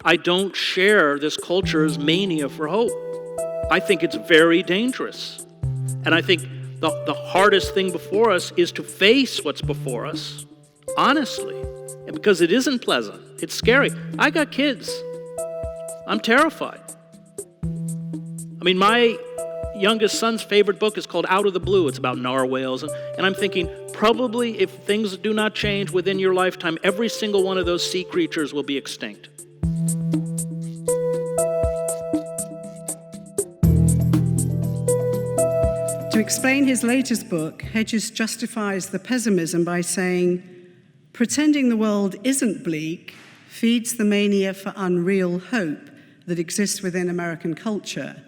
I don't share this culture's mania for hope. I think it's very dangerous. And I think the hardest thing before us is to face what's before us, honestly. And because it isn't pleasant, it's scary. I got kids. I'm terrified. I mean, my youngest son's favorite book is called Out of the Blue. It's about narwhals. And I'm thinking, probably if things do not change within your lifetime, every single one of those sea creatures will be extinct. To explain his latest book, Hedges justifies the pessimism by saying, pretending the world isn't bleak feeds the mania for unreal hope that exists within American culture.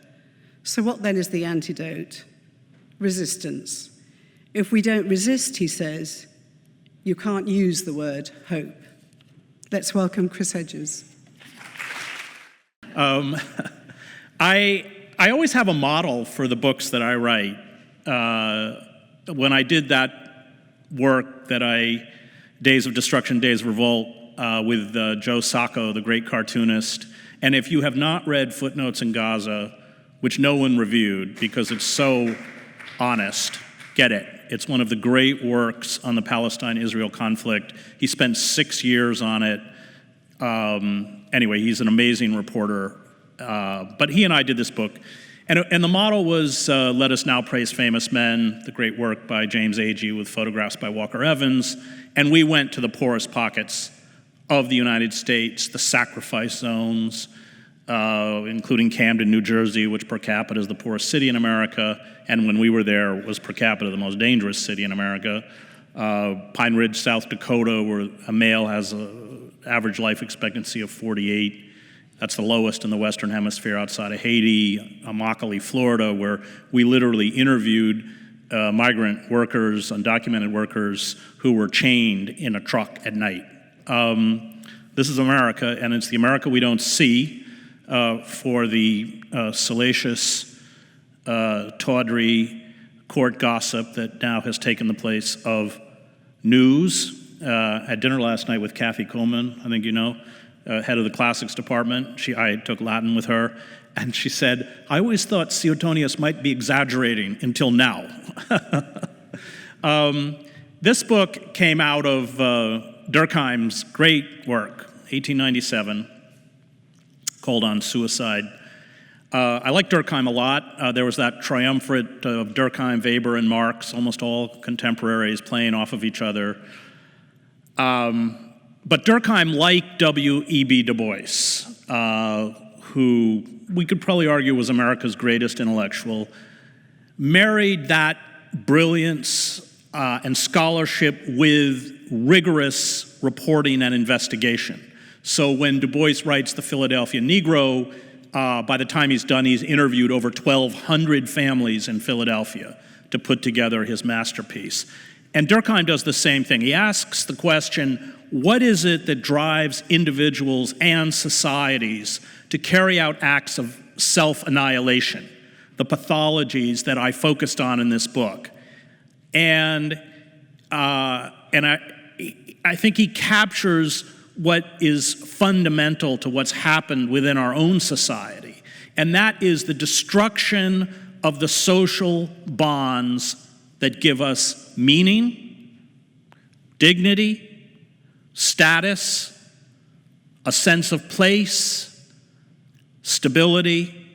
So what then is the antidote? Resistance. If we don't resist, he says, you can't use the word hope. Let's welcome Chris Hedges. I always have a model for the books that I write. When I did that work Days of Destruction, Days of Revolt, with Joe Sacco, the great cartoonist, and if you have not read Footnotes in Gaza, which no one reviewed because it's so honest, get it. It's one of the great works on the Palestine-Israel conflict. He spent 6 years on it. Anyway, he's an amazing reporter. But he and I did this book. And the model was Let Us Now Praise Famous Men, the great work by James Agee with photographs by Walker Evans. And we went to the poorest pockets of the United States, the sacrifice zones, including Camden, New Jersey, which per capita is the poorest city in America, and when we were there was per capita the most dangerous city in America. Pine Ridge, South Dakota, where a male has an average life expectancy of 48. That's the lowest in the Western Hemisphere outside of Haiti. Immokalee, Florida, where we literally interviewed migrant workers, undocumented workers, who were chained in a truck at night. This is America, and it's the America we don't see for the salacious, tawdry court gossip that now has taken the place of news. Had dinner last night with Kathy Coleman, I think you know, head of the classics department. I took Latin with her, and she said, I always thought Suetonius might be exaggerating until now. This book came out of Durkheim's great work, 1897, called On Suicide. I like Durkheim a lot. There was that triumvirate of Durkheim, Weber, and Marx, almost all contemporaries playing off of each other. But Durkheim, like W.E.B. Du Bois, who we could probably argue was America's greatest intellectual, married that brilliance and scholarship with rigorous reporting and investigation. So when Du Bois writes The Philadelphia Negro, by the time he's done, he's interviewed over 1,200 families in Philadelphia to put together his masterpiece. And Durkheim does the same thing. He asks the question, what is it that drives individuals and societies to carry out acts of self-annihilation, the pathologies that I focused on in this book? And I think he captures what is fundamental to what's happened within our own society, and that is the destruction of the social bonds that give us meaning, dignity, status, a sense of place, stability,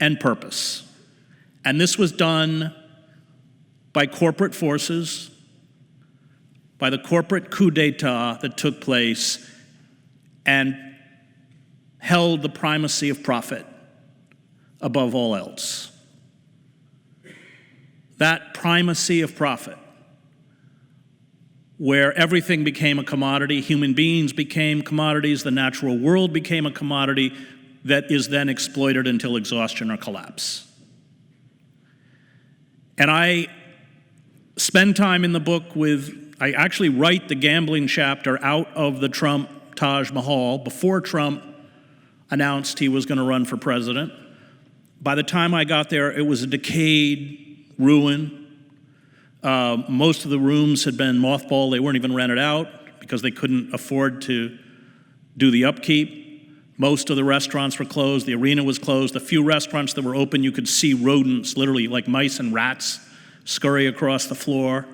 and purpose. And this was done by corporate forces, by the corporate coup d'etat that took place and held the primacy of profit above all else. That primacy of profit, where everything became a commodity, human beings became commodities, the natural world became a commodity that is then exploited until exhaustion or collapse. And I spend time in the book I actually write the gambling chapter out of the Trump Taj Mahal before Trump announced he was going to run for president. By the time I got there, it was a decayed ruin. Most of the rooms had been mothballed. They weren't even rented out because they couldn't afford to do the upkeep. Most of the restaurants were closed. The arena was closed. The few restaurants that were open, you could see rodents, literally like mice and rats, scurry across the floor.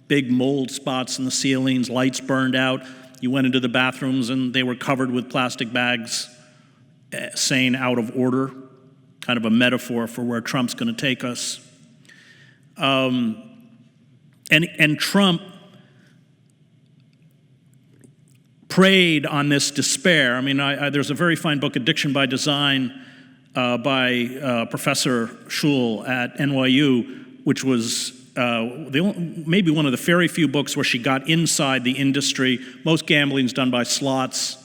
Big mold spots in the ceilings, lights burned out. You went into the bathrooms and they were covered with plastic bags, saying out of order, kind of a metaphor for where Trump's going to take us. And Trump preyed on this despair. I mean, there's a very fine book, Addiction by Design, by Professor Schul at NYU, which was maybe one of the very few books where she got inside the industry. Most gambling's done by slots,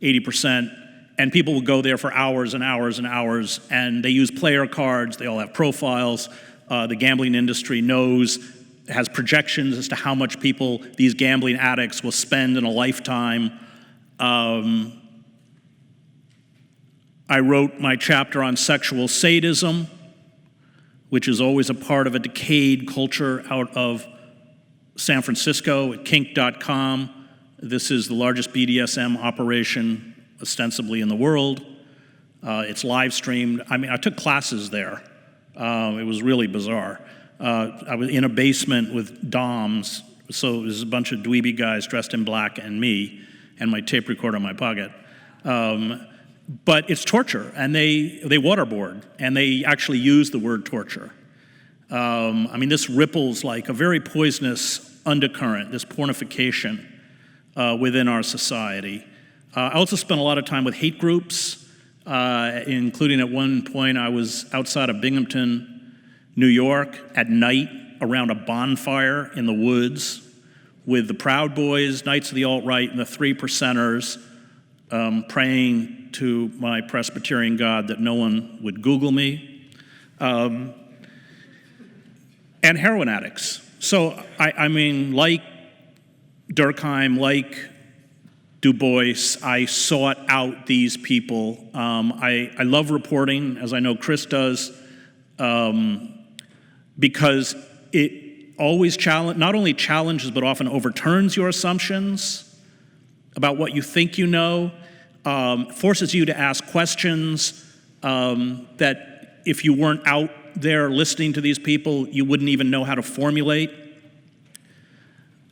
80%, and people will go there for hours and hours and hours, and they use player cards, they all have profiles. The gambling industry has projections as to how much people, these gambling addicts, will spend in a lifetime. I wrote my chapter on sexual sadism, which is always a part of a decayed culture out of San Francisco at kink.com. This is the largest BDSM operation ostensibly in the world. It's live streamed. I mean, I took classes there. It was really bizarre. I was in a basement with DOMs, so there's a bunch of dweeby guys dressed in black and me, and my tape recorder in my pocket. But it's torture, and they waterboard, and they actually use the word torture. I mean, this ripples like a very poisonous undercurrent, this pornification within our society. I also spent a lot of time with hate groups, including at one point I was outside of Binghamton, New York, at night around a bonfire in the woods with the Proud Boys, Knights of the Alt-Right, and the Three Percenters, praying to my Presbyterian God that no one would Google me, and heroin addicts. So, I mean, like Durkheim, like Du Bois, I sought out these people. I love reporting, as I know Chris does, because it always not only challenges but often overturns your assumptions about what you think you know, forces you to ask questions that if you weren't out there listening to these people, you wouldn't even know how to formulate.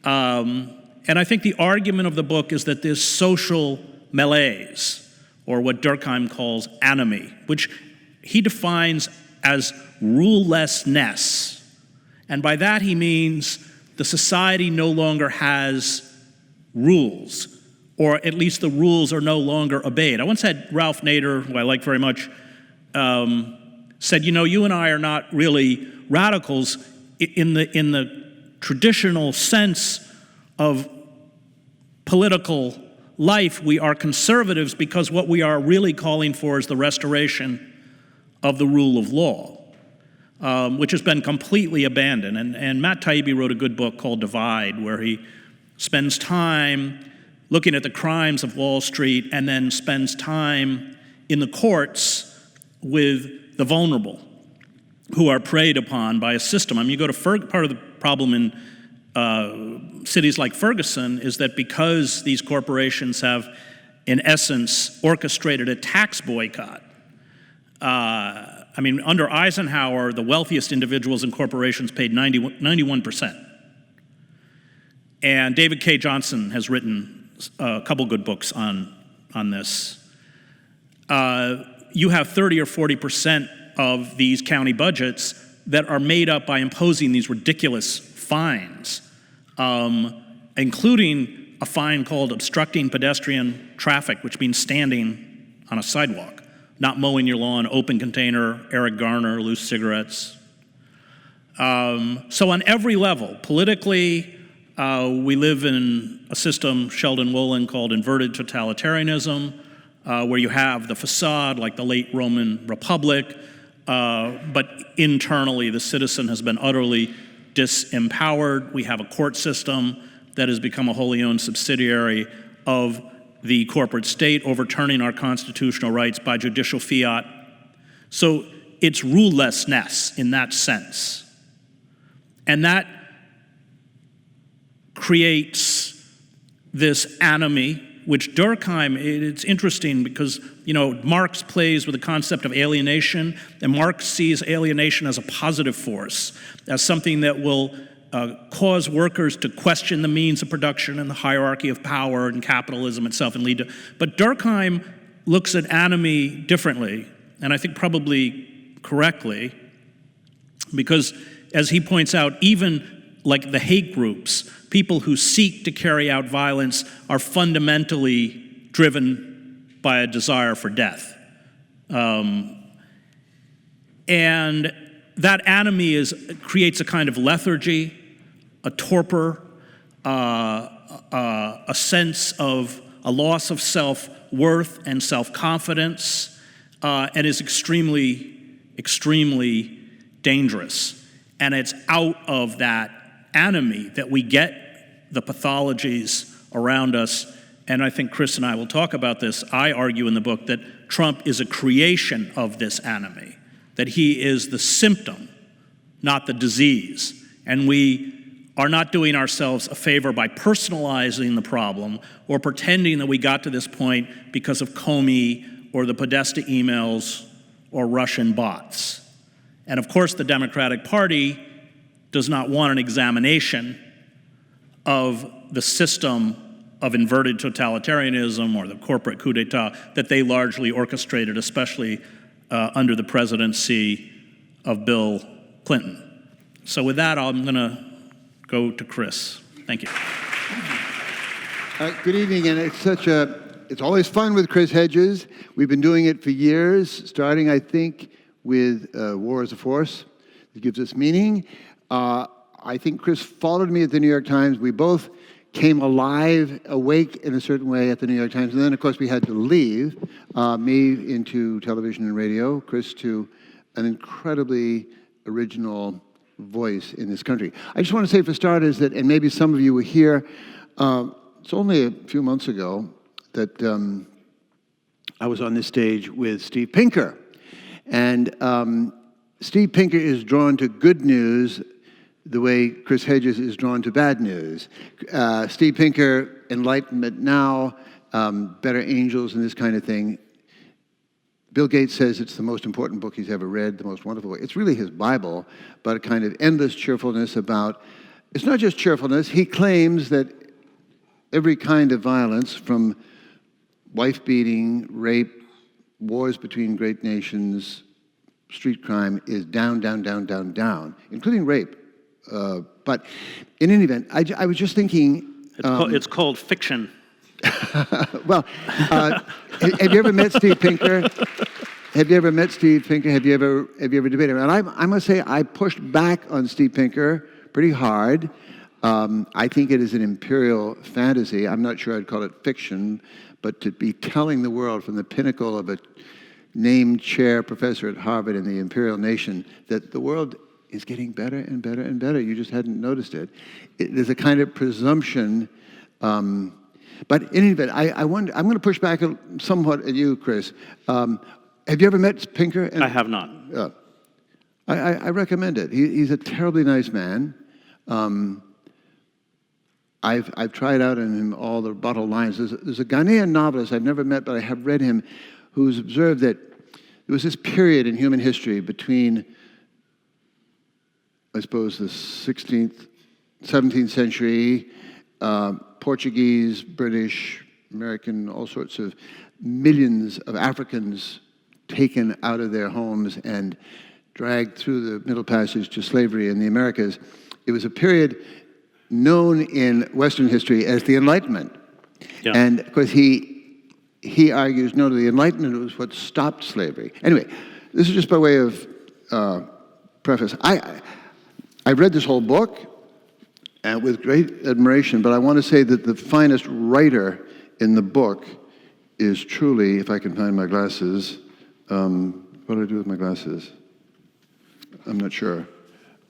And I think the argument of the book is that this social malaise, or what Durkheim calls anomie, which he defines as rulelessness. And by that he means the society no longer has rules, or at least the rules are no longer obeyed. I once had Ralph Nader, who I like very much, said, you know, you and I are not really radicals in the traditional sense of political life. We are conservatives because what we are really calling for is the restoration of the rule of law, which has been completely abandoned. And Matt Taibbi wrote a good book called Divide, where he spends time looking at the crimes of Wall Street and then spends time in the courts with the vulnerable who are preyed upon by a system. I mean, you go to part of the problem in cities like Ferguson is that because these corporations have, in essence, orchestrated a tax boycott. I mean, under Eisenhower, the wealthiest individuals and corporations paid 91%. And David K. Johnson has written a couple good books on this. You have 30 or 40% of these county budgets that are made up by imposing these ridiculous fines, including a fine called obstructing pedestrian traffic, which means standing on a sidewalk, not mowing your lawn, open container, Eric Garner, loose cigarettes. So on every level, politically, we live in a system, Sheldon Wolin, called inverted totalitarianism, where you have the facade like the late Roman Republic, but internally the citizen has been utterly disempowered. We have a court system that has become a wholly owned subsidiary of the corporate state, overturning our constitutional rights by judicial fiat. So it's rulelessness in that sense. And that creates this anomie, which Durkheim, it's interesting because, Marx plays with the concept of alienation, and Marx sees alienation as a positive force, as something that will cause workers to question the means of production and the hierarchy of power and capitalism itself and lead to. But Durkheim looks at anomie differently, and I think probably correctly, because as he points out, even like the hate groups, people who seek to carry out violence are fundamentally driven by a desire for death. And that anomie creates a kind of lethargy, a torpor, a sense of a loss of self-worth and self-confidence, and is extremely, extremely dangerous. And it's out of that anomie that we get the pathologies around us. And I think Chris and I will talk about this. I argue in the book that Trump is a creation of this anomie, that he is the symptom, not the disease. And we are not doing ourselves a favor by personalizing the problem or pretending that we got to this point because of Comey or the Podesta emails or Russian bots. And of course, the Democratic Party does not want an examination of the system of inverted totalitarianism or the corporate coup d'etat that they largely orchestrated, especially under the presidency of Bill Clinton. So with that, I'm going to go to Chris. Thank you. Good evening, and it's always fun with Chris Hedges. We've been doing it for years, starting, I think, with War as a Force. It gives us meaning. I think Chris followed me at the New York Times. We both came alive, awake in a certain way at the New York Times. And then, of course, we had to leave, me into television and radio, Chris to an incredibly original voice in this country. I just want to say for starters that, and maybe some of you were here, it's only a few months ago that I was on this stage with Steve Pinker. And Steve Pinker is drawn to good news the way Chris Hedges is drawn to bad news. Steve Pinker, Enlightenment Now, Better Angels, and this kind of thing. Bill Gates says it's the most important book he's ever read, the most wonderful book. It's really his Bible, but a kind of endless cheerfulness about, it's not just cheerfulness, he claims that every kind of violence, from wife beating, rape, wars between great nations, street crime, is down, down, down, down, down, including rape. But in any event, I was just thinking... It's called fiction. Well, have you ever met Steve Pinker? Have you ever met Steve Pinker? Have you ever debated him? And I must say, I pushed back on Steve Pinker pretty hard. I think it is an imperial fantasy. I'm not sure I'd call it fiction, but to be telling the world from the pinnacle of a named chair professor at Harvard in the imperial nation that the world is getting better and better and better. You just hadn't noticed it. There's a kind of presumption. But in any event, I wonder, I'm going to push back somewhat at you, Chris. Have you ever met Pinker? I have not. I recommend it. He's a terribly nice man. I've tried out on him all the rebuttal lines. There's a Ghanaian novelist I've never met, but I have read him, who's observed that there was this period in human history between, I suppose, the 16th, 17th century, Portuguese, British, American, all sorts of millions of Africans taken out of their homes and dragged through the Middle Passage to slavery in the Americas. It was a period known in Western history as the Enlightenment. Yeah. And of course he argues, no, the Enlightenment was what stopped slavery. Anyway, this is just by way of preface. I read this whole book with great admiration, but I want to say that the finest writer in the book is truly, if I can find my glasses, what do I do with my glasses? I'm not sure.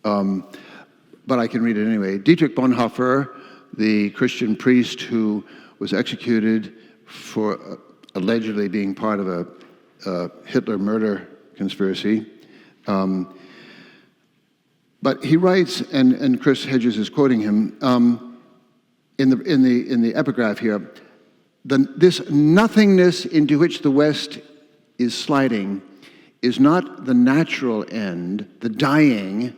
But I can read it anyway. Dietrich Bonhoeffer, the Christian priest who was executed for allegedly being part of a Hitler murder conspiracy. But he writes, and Chris Hedges is quoting him, in the epigraph here, this nothingness into which the West is sliding is not the natural end, the dying,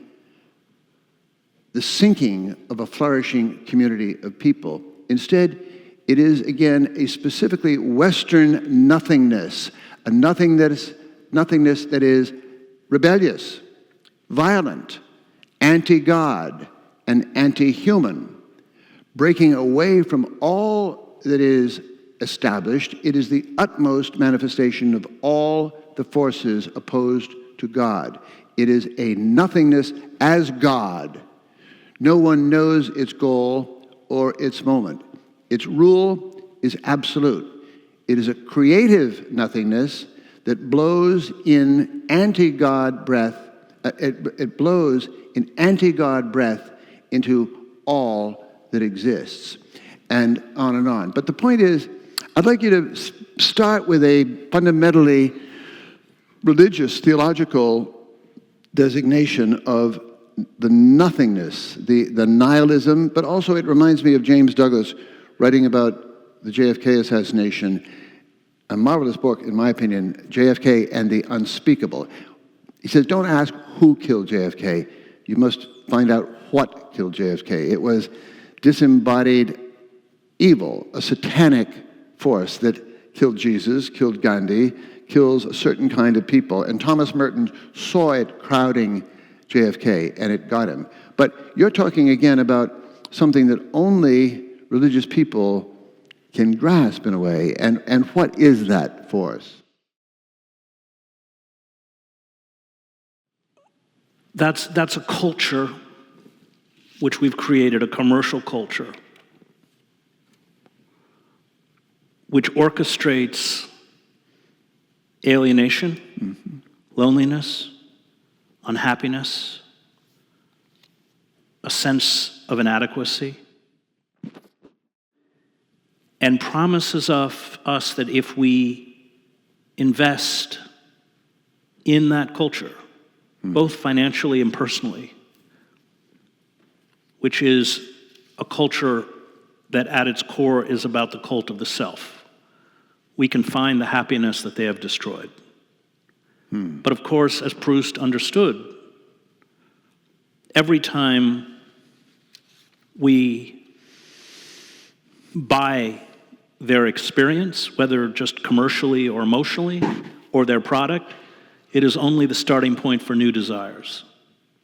the sinking of a flourishing community of people. Instead, it is, again, a specifically Western nothingness, a nothingness that is rebellious, violent, anti-God, and anti-human, breaking away from all that is established. It is the utmost manifestation of all the forces opposed to God. It is a nothingness as God. No one knows its goal or its moment. Its rule is absolute. It is a creative nothingness that blows in anti-God breath. It blows in anti-God breath into all that exists, and on and on. But the point is, I'd like you to start with a fundamentally religious, theological designation of the nothingness, the nihilism, but also it reminds me of James Douglas writing about the JFK assassination, a marvelous book, in my opinion, JFK and the Unspeakable. He says, don't ask who killed JFK, you must find out what killed JFK. It was disembodied evil, a satanic force that killed Jesus, killed Gandhi, kills a certain kind of people, and Thomas Merton saw it crowding JFK, and it got him. But you're talking again about something that only religious people can grasp in a way, and what is that force? That's a culture which we've created, a commercial culture, which orchestrates alienation, loneliness, unhappiness, a sense of inadequacy, and promises of us that if we invest in that culture, both financially and personally, which is a culture that at its core is about the cult of the self, we can find the happiness that they have destroyed. But of course, as Proust understood, every time we buy their experience, whether just commercially or emotionally, or their product, it is only the starting point for new desires.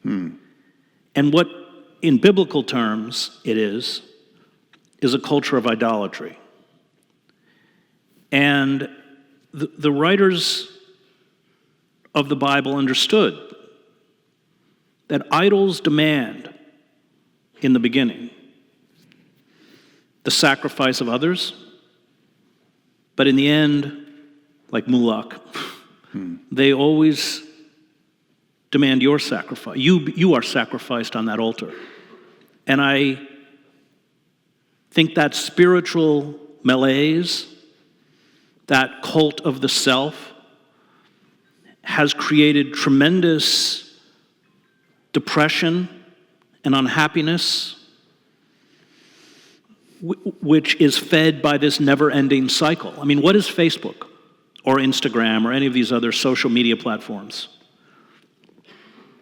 And what, in biblical terms, it is a culture of idolatry. And the writers of the Bible understood that idols demand, in the beginning, the sacrifice of others, but in the end, like Moloch, they always demand your sacrifice. You are sacrificed on that altar. And I think that spiritual malaise, that cult of the self, has created tremendous depression and unhappiness, which is fed by this never-ending cycle. I mean, what is Facebook or Instagram or any of these other social media platforms?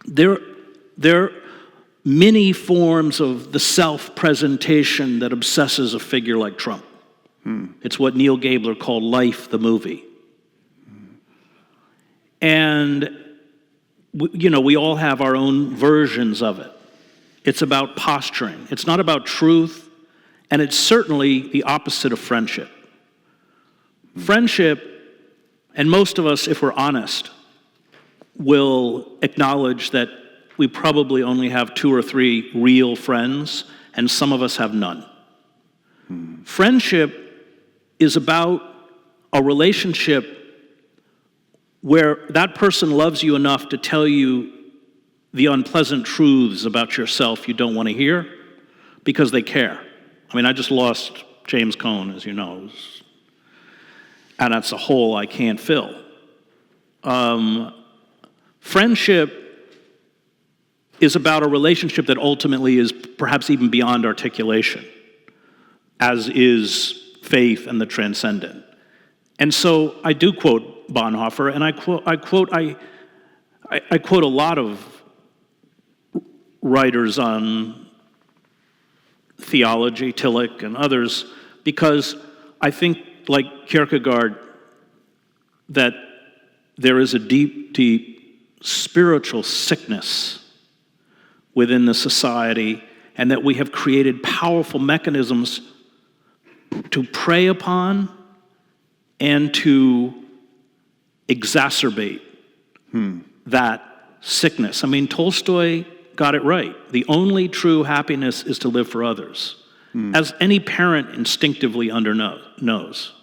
They're many forms of the self-presentation that obsesses a figure like Trump. It's what Neil Gabler called Life, the movie. And, we all have our own versions of it. It's about posturing. It's not about truth, and it's certainly the opposite of friendship. Friendship, and most of us, if we're honest, will acknowledge that we probably only have 2 or 3 real friends, and some of us have none. Friendship is about a relationship where that person loves you enough to tell you the unpleasant truths about yourself you don't want to hear because they care. I mean, I just lost James Cone, as you know, and that's a hole I can't fill. Friendship is about a relationship that ultimately is perhaps even beyond articulation, as is faith and the transcendent. And so I do quote Bonhoeffer, and I quote a lot of writers on theology, Tillich and others, because I think, like Kierkegaard, that there is a deep, deep spiritual sickness within the society, and that we have created powerful mechanisms to prey upon and to exacerbate that sickness. I mean, Tolstoy got it right. The only true happiness is to live for others, as any parent instinctively knows.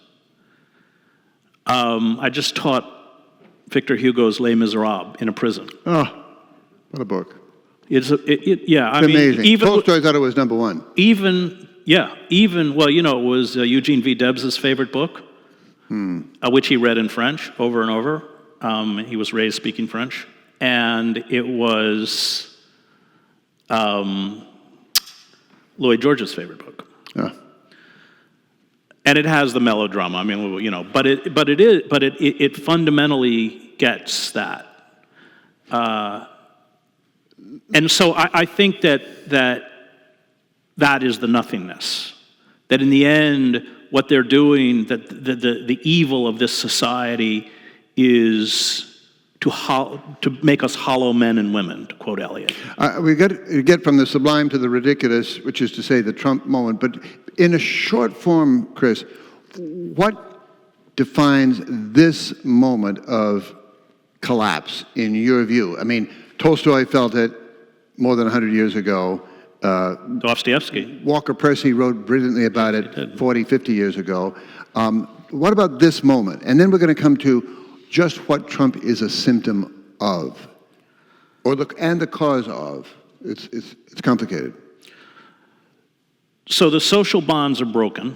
I just taught Victor Hugo's Les Miserables in a prison. Oh, what a book. It's amazing. Even Tolstoy thought it was number one. Well, it was Eugene V. Debs' favorite book, which he read in French over and over. He was raised speaking French. And it was Lloyd George's favorite book. Yeah. And it has the melodrama. I mean, but it fundamentally gets that. And so I think that is the nothingness. That in the end, what they're doing, that the evil of this society is to make us hollow men and women, to quote Eliot. We get from the sublime to the ridiculous, which is to say the Trump moment. But in a short form, Chris, what defines this moment of collapse in your view? I mean, Tolstoy felt it more than 100 years ago. Dostoevsky. Walker Percy wrote brilliantly about it 40, 50 years ago. What about this moment? And then we're going to come to just what Trump is a symptom of, and the cause of. It's complicated. So the social bonds are broken.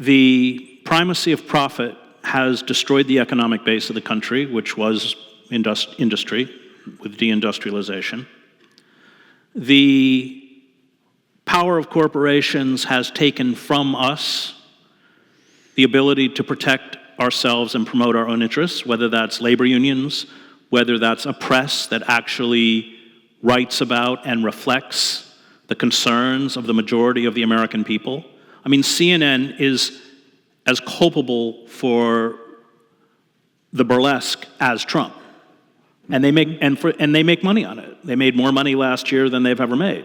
The primacy of profit has destroyed the economic base of the country, which was industry, with deindustrialization. The power of corporations has taken from us the ability to protect ourselves and promote our own interests, whether that's labor unions, whether that's a press that actually writes about and reflects the concerns of the majority of the American people. I mean, CNN is as culpable for the burlesque as Trump. And they make money on it. They made more money last year than they've ever made.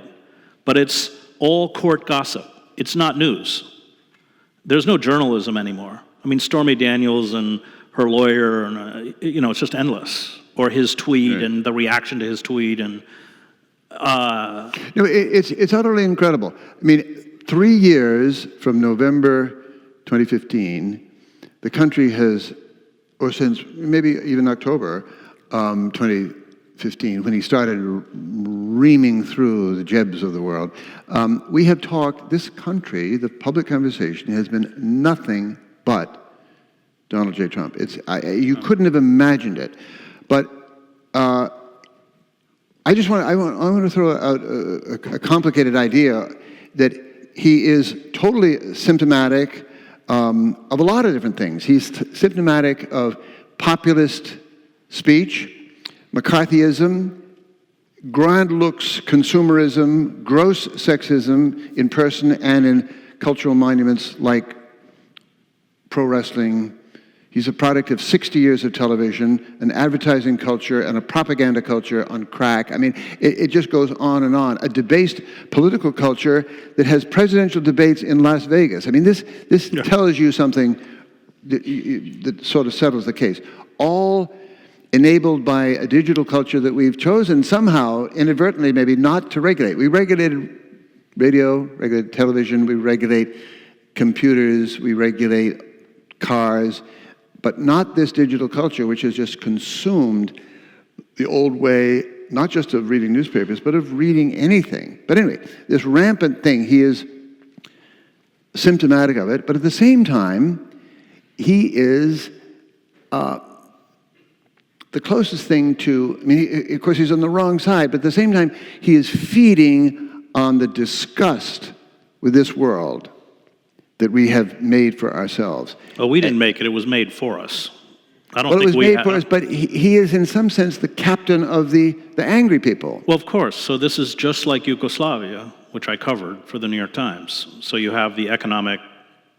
But it's all court gossip. It's not news. There's no journalism anymore. I mean, Stormy Daniels and her lawyer, and it's just endless. Or his tweet and the reaction to his tweet, and it's utterly incredible. I mean, 3 years from November 2015, the country has, or since maybe even October 2015, when he started reaming through the Jebs of the world, we have talked. This country, the public conversation, has been nothing but Donald J. Trump. You couldn't have imagined it. But I want to throw out a complicated idea that he is totally symptomatic of a lot of different things. He's symptomatic of populist speech, McCarthyism, grand looks consumerism, gross sexism in person and in cultural monuments like pro wrestling. He's a product of 60 years of television, an advertising culture, and a propaganda culture on crack. I mean, it just goes on and on. A debased political culture that has presidential debates in Las Vegas. I mean, this tells you something that sort of settles the case. All enabled by a digital culture that we've chosen somehow, inadvertently maybe, not to regulate. We regulated radio, regulated television, we regulate computers, we regulate cars, but not this digital culture, which has just consumed the old way, not just of reading newspapers, but of reading anything. But anyway, this rampant thing, he is symptomatic of it, but at the same time, he is the closest thing to, I mean, of course, he's on the wrong side, but at the same time, he is feeding on the disgust with this world that we have made for ourselves. Well, we didn't make it. It was made for us. I don't Well, it think was made for us, but he is in some sense the captain of the angry people. Well, of course. So this is just like Yugoslavia, which I covered for the New York Times. So you have the economic,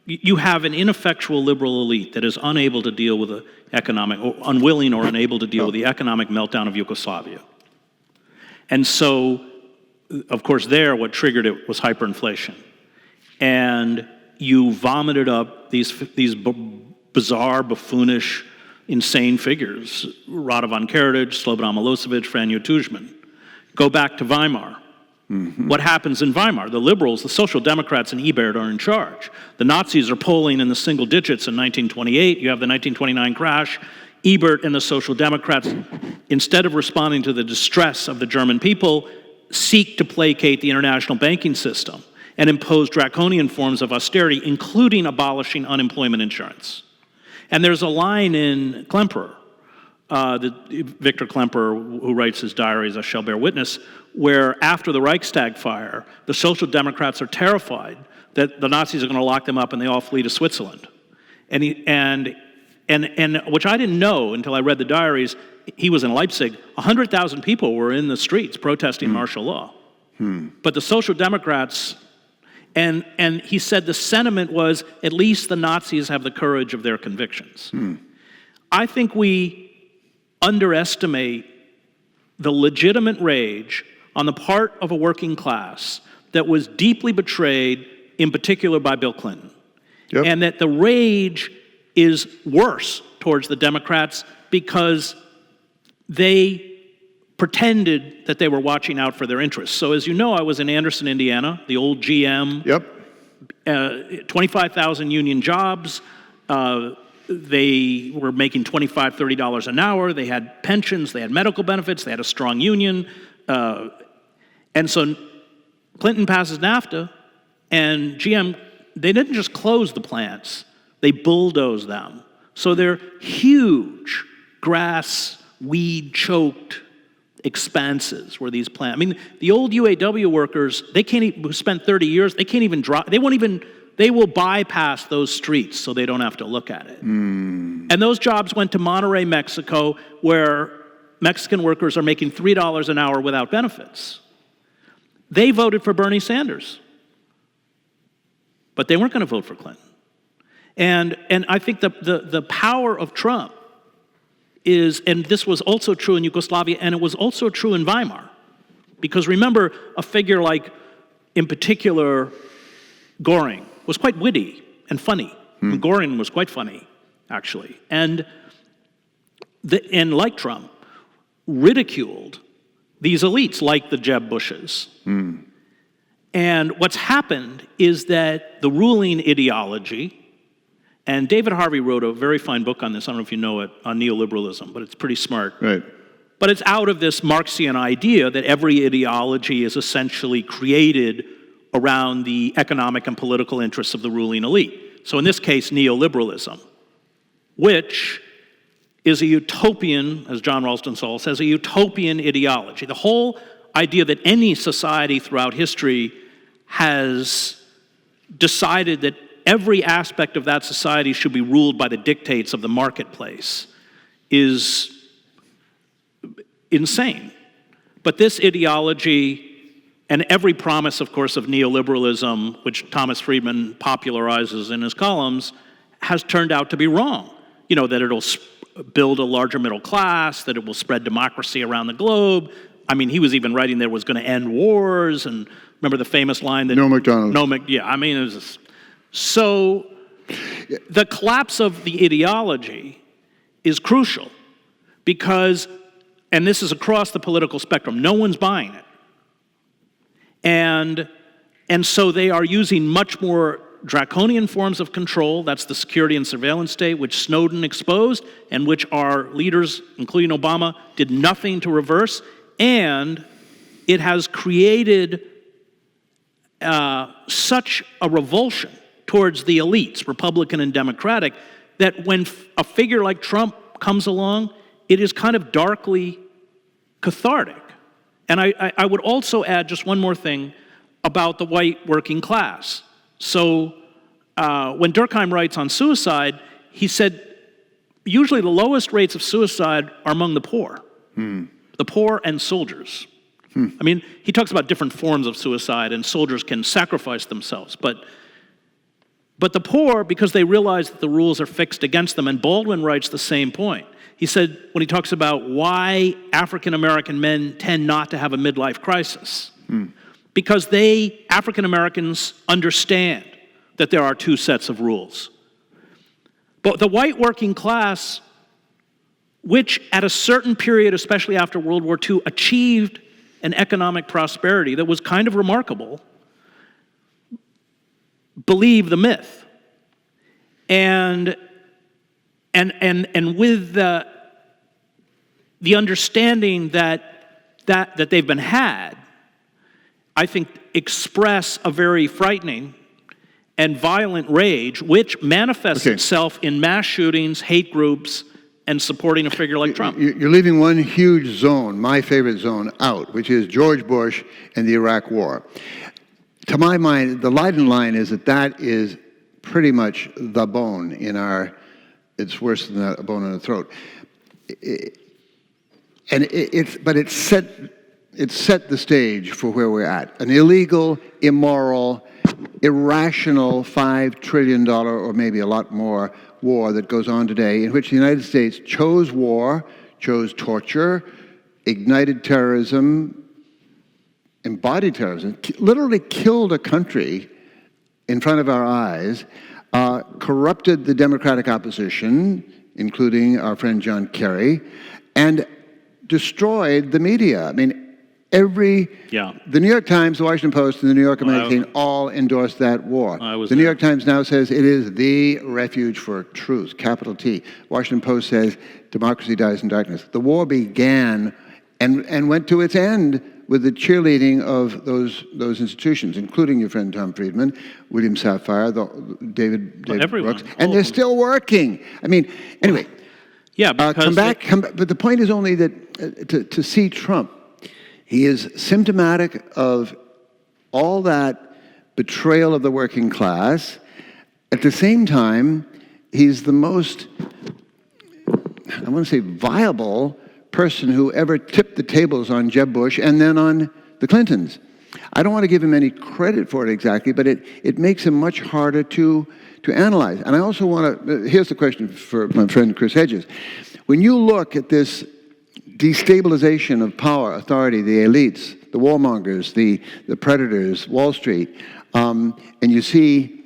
you have an ineffectual liberal elite that is unable to deal with the economic, or unwilling or unable to deal with the economic meltdown of Yugoslavia. And so, of course, there, what triggered it was hyperinflation. And you vomited up these bizarre, buffoonish, insane figures, Radovan Karadzic, Slobodan Milosevic, Franjo Tudjman. Go back to Weimar. Mm-hmm. What happens in Weimar? The liberals, the Social Democrats, and Ebert are in charge. The Nazis are polling in the single digits in 1928. You have the 1929 crash. Ebert and the Social Democrats, instead of responding to the distress of the German people, seek to placate the international banking system and impose draconian forms of austerity, including abolishing unemployment insurance. And there's a line in Klemperer, Victor Klemperer, who writes his diaries, I Shall Bear Witness, where after the Reichstag fire, the Social Democrats are terrified that the Nazis are going to lock them up and they all flee to Switzerland. And which I didn't know until I read the diaries, he was in Leipzig, 100,000 people were in the streets protesting martial law. But the Social Democrats, and he said the sentiment was, at least the Nazis have the courage of their convictions. I think we underestimate the legitimate rage on the part of a working class that was deeply betrayed, in particular by Bill Clinton. Yep. And that the rage is worse towards the Democrats because they pretended that they were watching out for their interests. So as you know, I was in Anderson, Indiana, the old GM. Yep. 25,000 union jobs. They were making $25, $30 an hour. They had pensions, they had medical benefits, they had a strong union. And so Clinton passes NAFTA, and GM, they didn't just close the plants, they bulldozed them. So they're huge, grass, weed-choked expanses where these plants. I mean, the old UAW workers, they can't even, who spent 30 years, they can't even drive, they will bypass those streets so they don't have to look at it. And those jobs went to Monterrey, Mexico, where Mexican workers are making $3 an hour without benefits. They voted for Bernie Sanders, but they weren't going to vote for Clinton. And I think the power of Trump is, and this was also true in Yugoslavia, and it was also true in Weimar. Because remember, a figure like, in particular, Göring was quite witty and funny. Göring was quite funny, actually. And like Trump, ridiculed these elites like the Jeb Bushes. And what's happened is that the ruling ideology, and David Harvey wrote a very fine book on this, I don't know if you know it, on neoliberalism, but it's pretty smart. Right. But it's out of this Marxian idea that every ideology is essentially created around the economic and political interests of the ruling elite. So in this case, neoliberalism, which is a utopian, as John Ralston Saul says, a utopian ideology. The whole idea that any society throughout history has decided that every aspect of that society should be ruled by the dictates of the marketplace is insane. But this ideology, and every promise, of course, of neoliberalism, which Thomas Friedman popularizes in his columns, has turned out to be wrong. You know, that it'll build a larger middle class, that it will spread democracy around the globe. I mean, he was even writing that it was going to end wars, and remember the famous line that... No McDonald. Yeah, I mean, it was just... So the collapse of the ideology is crucial because, and this is across the political spectrum, no one's buying it. And so they are using much more draconian forms of control. That's the security and surveillance state, which Snowden exposed and which our leaders, including Obama, did nothing to reverse. And it has created such a revulsion towards the elites, Republican and Democratic, that when a figure like Trump comes along, it is kind of darkly cathartic. And I would also add just one more thing about the white working class. So when Durkheim writes on suicide, he said, usually the lowest rates of suicide are among the poor. The poor and soldiers. I mean, he talks about different forms of suicide, and soldiers can sacrifice themselves. But the poor, because they realize that the rules are fixed against them, and Baldwin writes the same point. He said, when he talks about why African-American men tend not to have a midlife crisis, because African Americans, understand that there are two sets of rules. But the white working class, which at a certain period, especially after World War II, achieved an economic prosperity that was kind of remarkable, believe the myth. And with the understanding that they've been had, I think express a very frightening and violent rage, which manifests itself in mass shootings, hate groups, and supporting a figure like Trump. You're leaving one huge zone, my favorite zone, out, which is George Bush and the Iraq War. To my mind, the Lydon line is that is pretty much the bone in our, it's worse than a bone in the throat. But it set the stage for where we're at. An illegal, immoral, irrational $5 trillion or maybe a lot more war that goes on today, in which the United States chose war, chose torture, ignited terrorism, embodied terrorism, literally killed a country in front of our eyes, corrupted the Democratic opposition, including our friend John Kerry, and destroyed the media. I mean, the New York Times, the Washington Post, and the New Yorker magazine all endorsed that war. The New York Times now says it is the refuge for truth, capital T. Washington Post says democracy dies in darkness. The war began and went to its end with the cheerleading of those institutions, including your friend Tom Friedman, William Safire, David Brooks, and they're still working. I mean, anyway. Yeah, because come back. But the point is only that to see Trump, he is symptomatic of all that betrayal of the working class. At the same time, he's the most, I want to say, viable person who ever tipped the tables on Jeb Bush and then on the Clintons. I don't want to give him any credit for it exactly, but it makes him much harder to analyze. And I also want to, here's the question for my friend Chris Hedges. When you look at this destabilization of power, authority, the elites, the warmongers, the predators, Wall Street, and you see,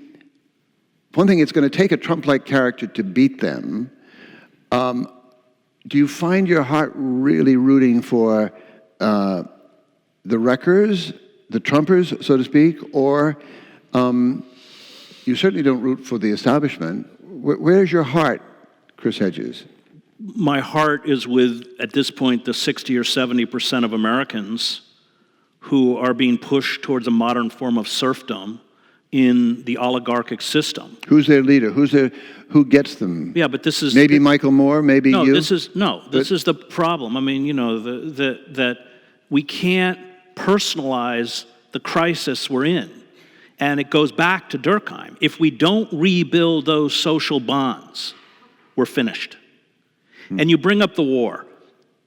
one thing, it's going to take a Trump-like character to beat them. Do you find your heart really rooting for the wreckers, the Trumpers, so to speak, or you certainly don't root for the establishment? Where's your heart, Chris Hedges? My heart is with, at this point, the 60 or 70% of Americans who are being pushed towards a modern form of serfdom in the oligarchic system. Who's their leader? Who gets them? Yeah, but this is maybe Michael Moore, maybe you. This is the problem. I mean, you know, that we can't personalize the crisis we're in, and it goes back to Durkheim. If we don't rebuild those social bonds, we're finished. And you bring up the war.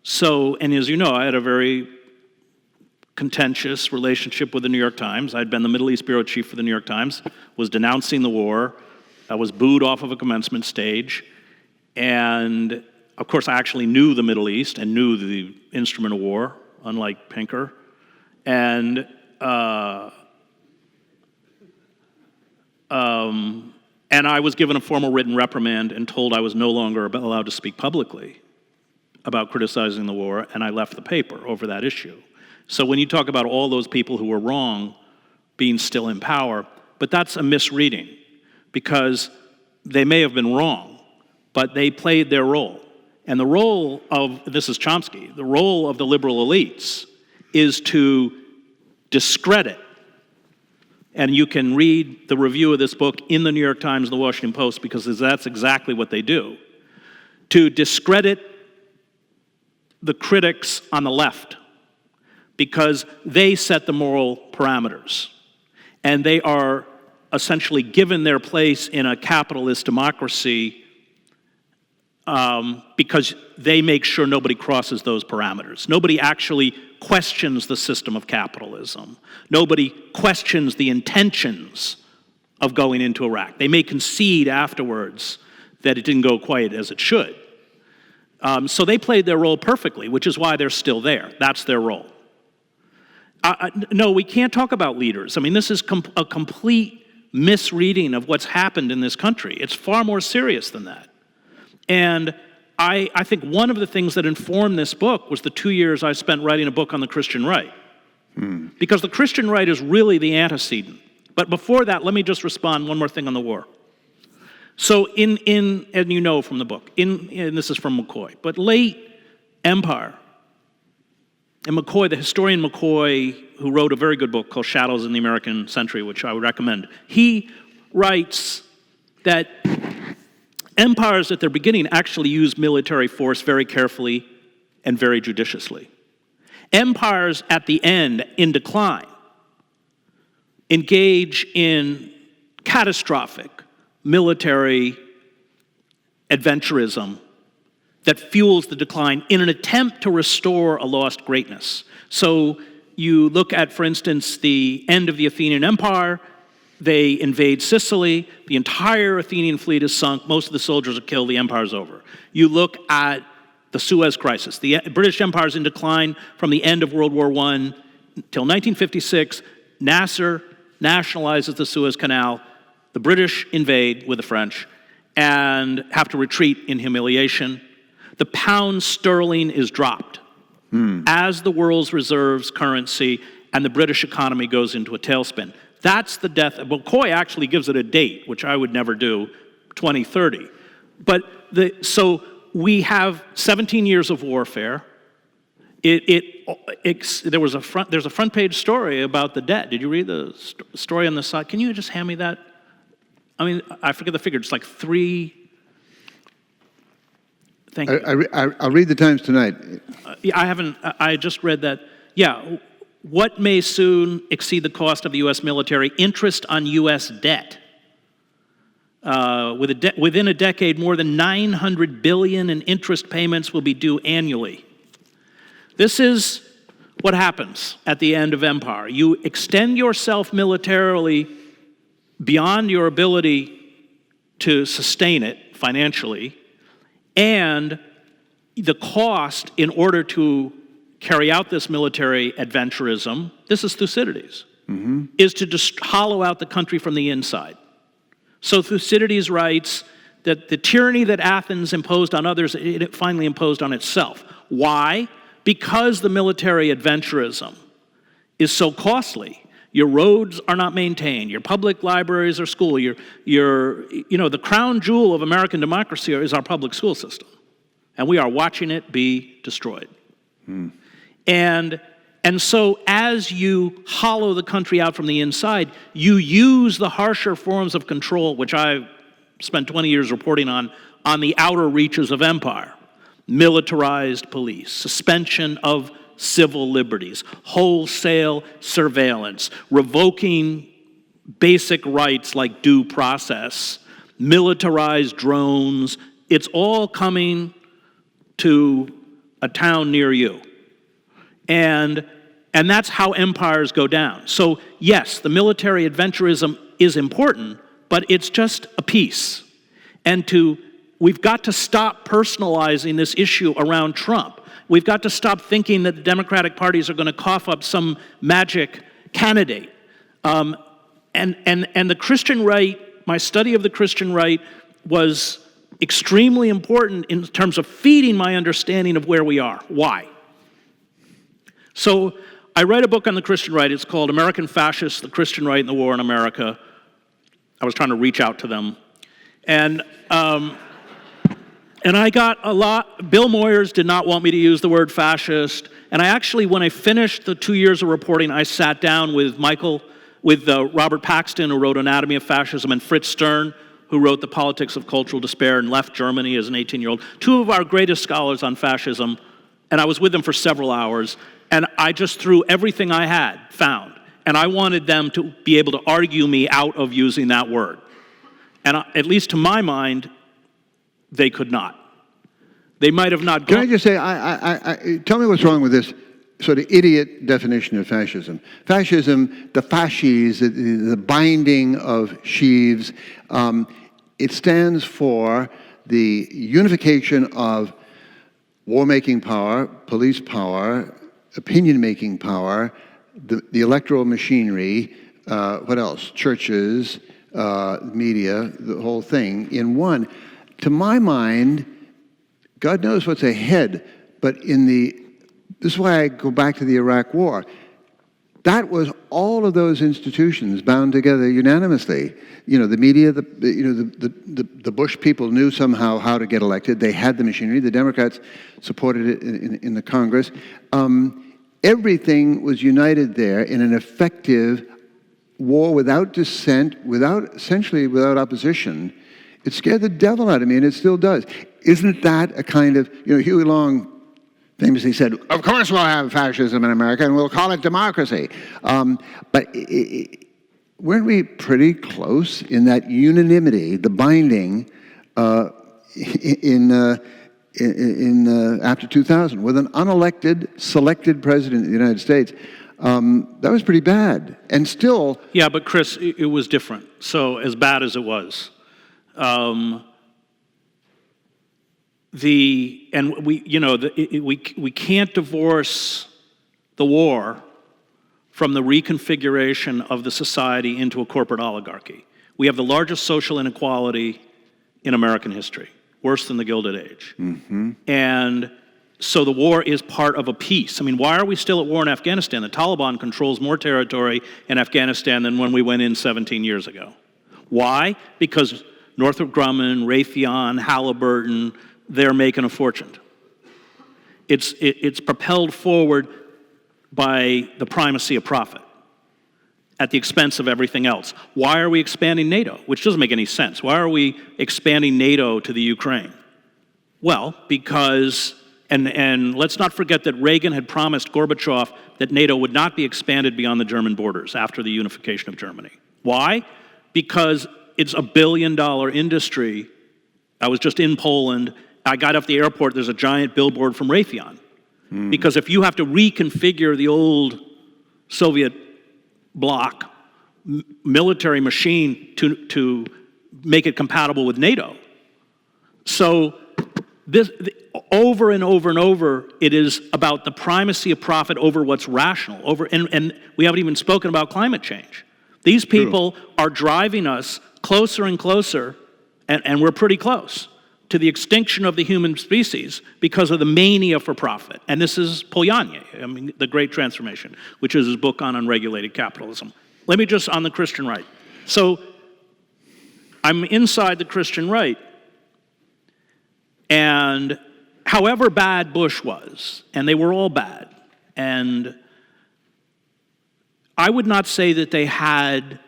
So, and as you know, I had a very contentious relationship with the New York Times. I'd been the Middle East bureau chief for the New York Times, was denouncing the war. I was booed off of a commencement stage. And of course, I actually knew the Middle East and knew the instrument of war, unlike Pinker. And I was given a formal written reprimand and told I was no longer allowed to speak publicly about criticizing the war, and I left the paper over that issue. So when you talk about all those people who were wrong being still in power, but that's a misreading, because they may have been wrong, but they played their role. And the role of, this is Chomsky, the role of the liberal elites is to discredit. And you can read the review of this book in the New York Times and the Washington Post, because that's exactly what they do. To discredit the critics on the left, because they set the moral parameters. And they are essentially given their place in a capitalist democracy because they make sure nobody crosses those parameters. Nobody actually questions the system of capitalism. Nobody questions the intentions of going into Iraq. They may concede afterwards that it didn't go quite as it should. So they played their role perfectly, which is why they're still there. That's their role. No, we can't talk about leaders. I mean, this is a complete misreading of what's happened in this country. It's far more serious than that. And I think one of the things that informed this book was the 2 years I spent writing a book on the Christian right. Because the Christian right is really the antecedent. But before that, let me just respond one more thing on the war. So and you know from the book, and this is from McCoy, but late empire, and McCoy, the historian McCoy, who wrote a very good book called Shadows in the American Century, which I would recommend, he writes that empires at their beginning actually used military force very carefully and very judiciously. Empires at the end, in decline, engage in catastrophic military adventurism that fuels the decline in an attempt to restore a lost greatness. So you look at, for instance, the end of the Athenian Empire. They invade Sicily. The entire Athenian fleet is sunk. Most of the soldiers are killed. The empire's over. You look at the Suez Crisis. The British Empire is in decline from the end of World War I until 1956. Nasser nationalizes the Suez Canal. The British invade with the French and have to retreat in humiliation. The pound sterling is dropped as the world's reserves currency, and the British economy goes into a tailspin. That's the death. McCoy actually gives it a date, which I would never do, 2030. But so we have 17 years of warfare. There's a front page story about the debt. Did you read the story on the side? Can you just hand me that? I mean, I forget the figure. It's like 3. Thank you. I'll read the Times tonight. I haven't. I just read that. Yeah. What may soon exceed the cost of the U.S. military? Interest on U.S. debt. Within a decade, more than $900 billion in interest payments will be due annually. This is what happens at the end of empire. You extend yourself militarily beyond your ability to sustain it financially, and the cost in order to carry out this military adventurism, this is Thucydides, is to just hollow out the country from the inside. So Thucydides writes that the tyranny that Athens imposed on others, it finally imposed on itself. Why? Because the military adventurism is so costly. Your roads are not maintained. Your public libraries or school. The crown jewel of American democracy is our public school system. And we are watching it be destroyed. And so as you hollow the country out from the inside, you use the harsher forms of control, which I've spent 20 years reporting on the outer reaches of empire. Militarized police, suspension of civil liberties, wholesale surveillance, revoking basic rights like due process, militarized drones. It's all coming to a town near you. And that's how empires go down. So yes, the military adventurism is important, but it's just a piece. And we've got to stop personalizing this issue around Trump. We've got to stop thinking that the Democratic parties are going to cough up some magic candidate. And the Christian right, my study of the Christian right was extremely important in terms of feeding my understanding of where we are. Why? So I write a book on the Christian right. It's called American Fascists, the Christian Right and the War in America. I was trying to reach out to them. And I got a lot. Bill Moyers did not want me to use the word fascist. And I actually, when I finished the 2 years of reporting, I sat down with Robert Paxton, who wrote Anatomy of Fascism, and Fritz Stern, who wrote The Politics of Cultural Despair and left Germany as an 18-year-old. Two of our greatest scholars on fascism. And I was with them for several hours. And I just threw everything I had found And I wanted them to be able to argue me out of using that word. And at least to my mind, they could not. They might have not gone. Can I just say, tell me what's wrong with this sort of idiot definition of fascism. Fascism, the fasces, the binding of sheaves, it stands for the unification of war-making power, police power, opinion-making power, the electoral machinery, what else? Churches, media, the whole thing in one. To my mind, God knows what's ahead, but this is why I go back to the Iraq War. That was all of those institutions bound together unanimously. You know, the media, the Bush people knew somehow how to get elected. They had the machinery. The Democrats supported it in the Congress. Everything was united there in an effective war without dissent, essentially without opposition. It scared the devil out of me, and it still does. Isn't that a kind of, Huey Long famously said, of course we'll have fascism in America, and we'll call it democracy. But weren't we pretty close in that unanimity, the binding, after 2000 with an unelected, selected president of the United States? That was pretty bad, and still. Yeah, but Chris, it was different. So as bad as it was, we can't divorce the war from the reconfiguration of the society into a corporate oligarchy. We have the largest social inequality in American history, worse than the Gilded Age. Mm-hmm. And so the war is part of a peace. I mean, why are we still at war in Afghanistan? The Taliban controls more territory in Afghanistan than when we went in 17 years ago. Why? Because Northrop Grumman, Raytheon, Halliburton, they're making a fortune. It's propelled forward by the primacy of profit at the expense of everything else. Why are we expanding NATO? Which doesn't make any sense. Why are we expanding NATO to the Ukraine? Well, because, and let's not forget that Reagan had promised Gorbachev that NATO would not be expanded beyond the German borders after the unification of Germany. Why? Because it's $1 billion industry. I was just in Poland. I got off the airport, there's a giant billboard from Raytheon. Because if you have to reconfigure the old Soviet bloc military machine to make it compatible with NATO. So over and over and over, it is about the primacy of profit over what's rational. And we haven't even spoken about climate change. These people are driving us closer and closer, and we're pretty close, to the extinction of the human species because of the mania for profit. And this is Polanyi, The Great Transformation, which is his book on unregulated capitalism. Let me just, on the Christian right. So I'm inside the Christian right, and however bad Bush was, and they were all bad, and I would not say that they had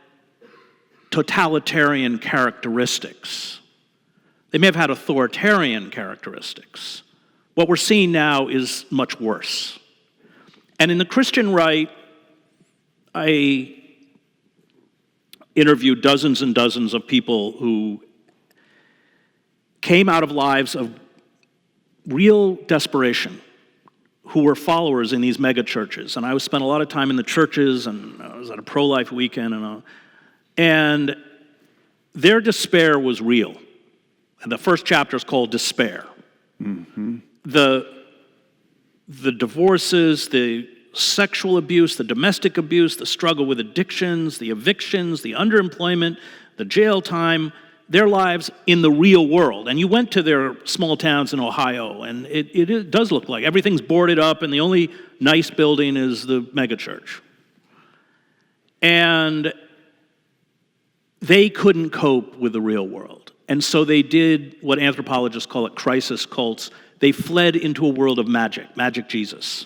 totalitarian characteristics. They may have had authoritarian characteristics. What we're seeing now is much worse. And in the Christian right, I interviewed dozens and dozens of people who came out of lives of real desperation, who were followers in these mega churches. And I spent a lot of time in the churches, and I was at a pro-life weekend, and their despair was real. And the first chapter is called Despair. Mm-hmm. The divorces, the sexual abuse, the domestic abuse, the struggle with addictions, the evictions, the underemployment, the jail time, their lives in the real world. And you went to their small towns in Ohio, and it does look like everything's boarded up, and the only nice building is the megachurch. And they couldn't cope with the real world. And so they did what anthropologists call it crisis cults. They fled into a world of magic Jesus.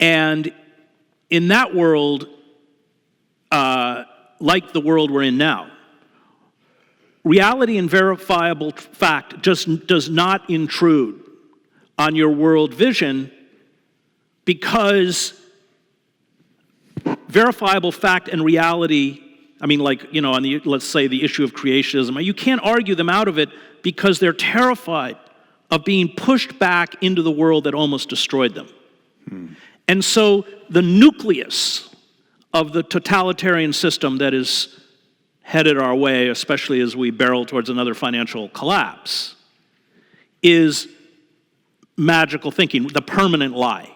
And in that world, like the world we're in now, reality and verifiable fact just does not intrude on your world vision, because verifiable fact and reality, I mean, like, you know, on the, let's say the issue of creationism, you can't argue them out of it because they're terrified of being pushed back into the world that almost destroyed them. And so the nucleus of the totalitarian system that is headed our way, especially as we barrel towards another financial collapse, is magical thinking, the permanent lie.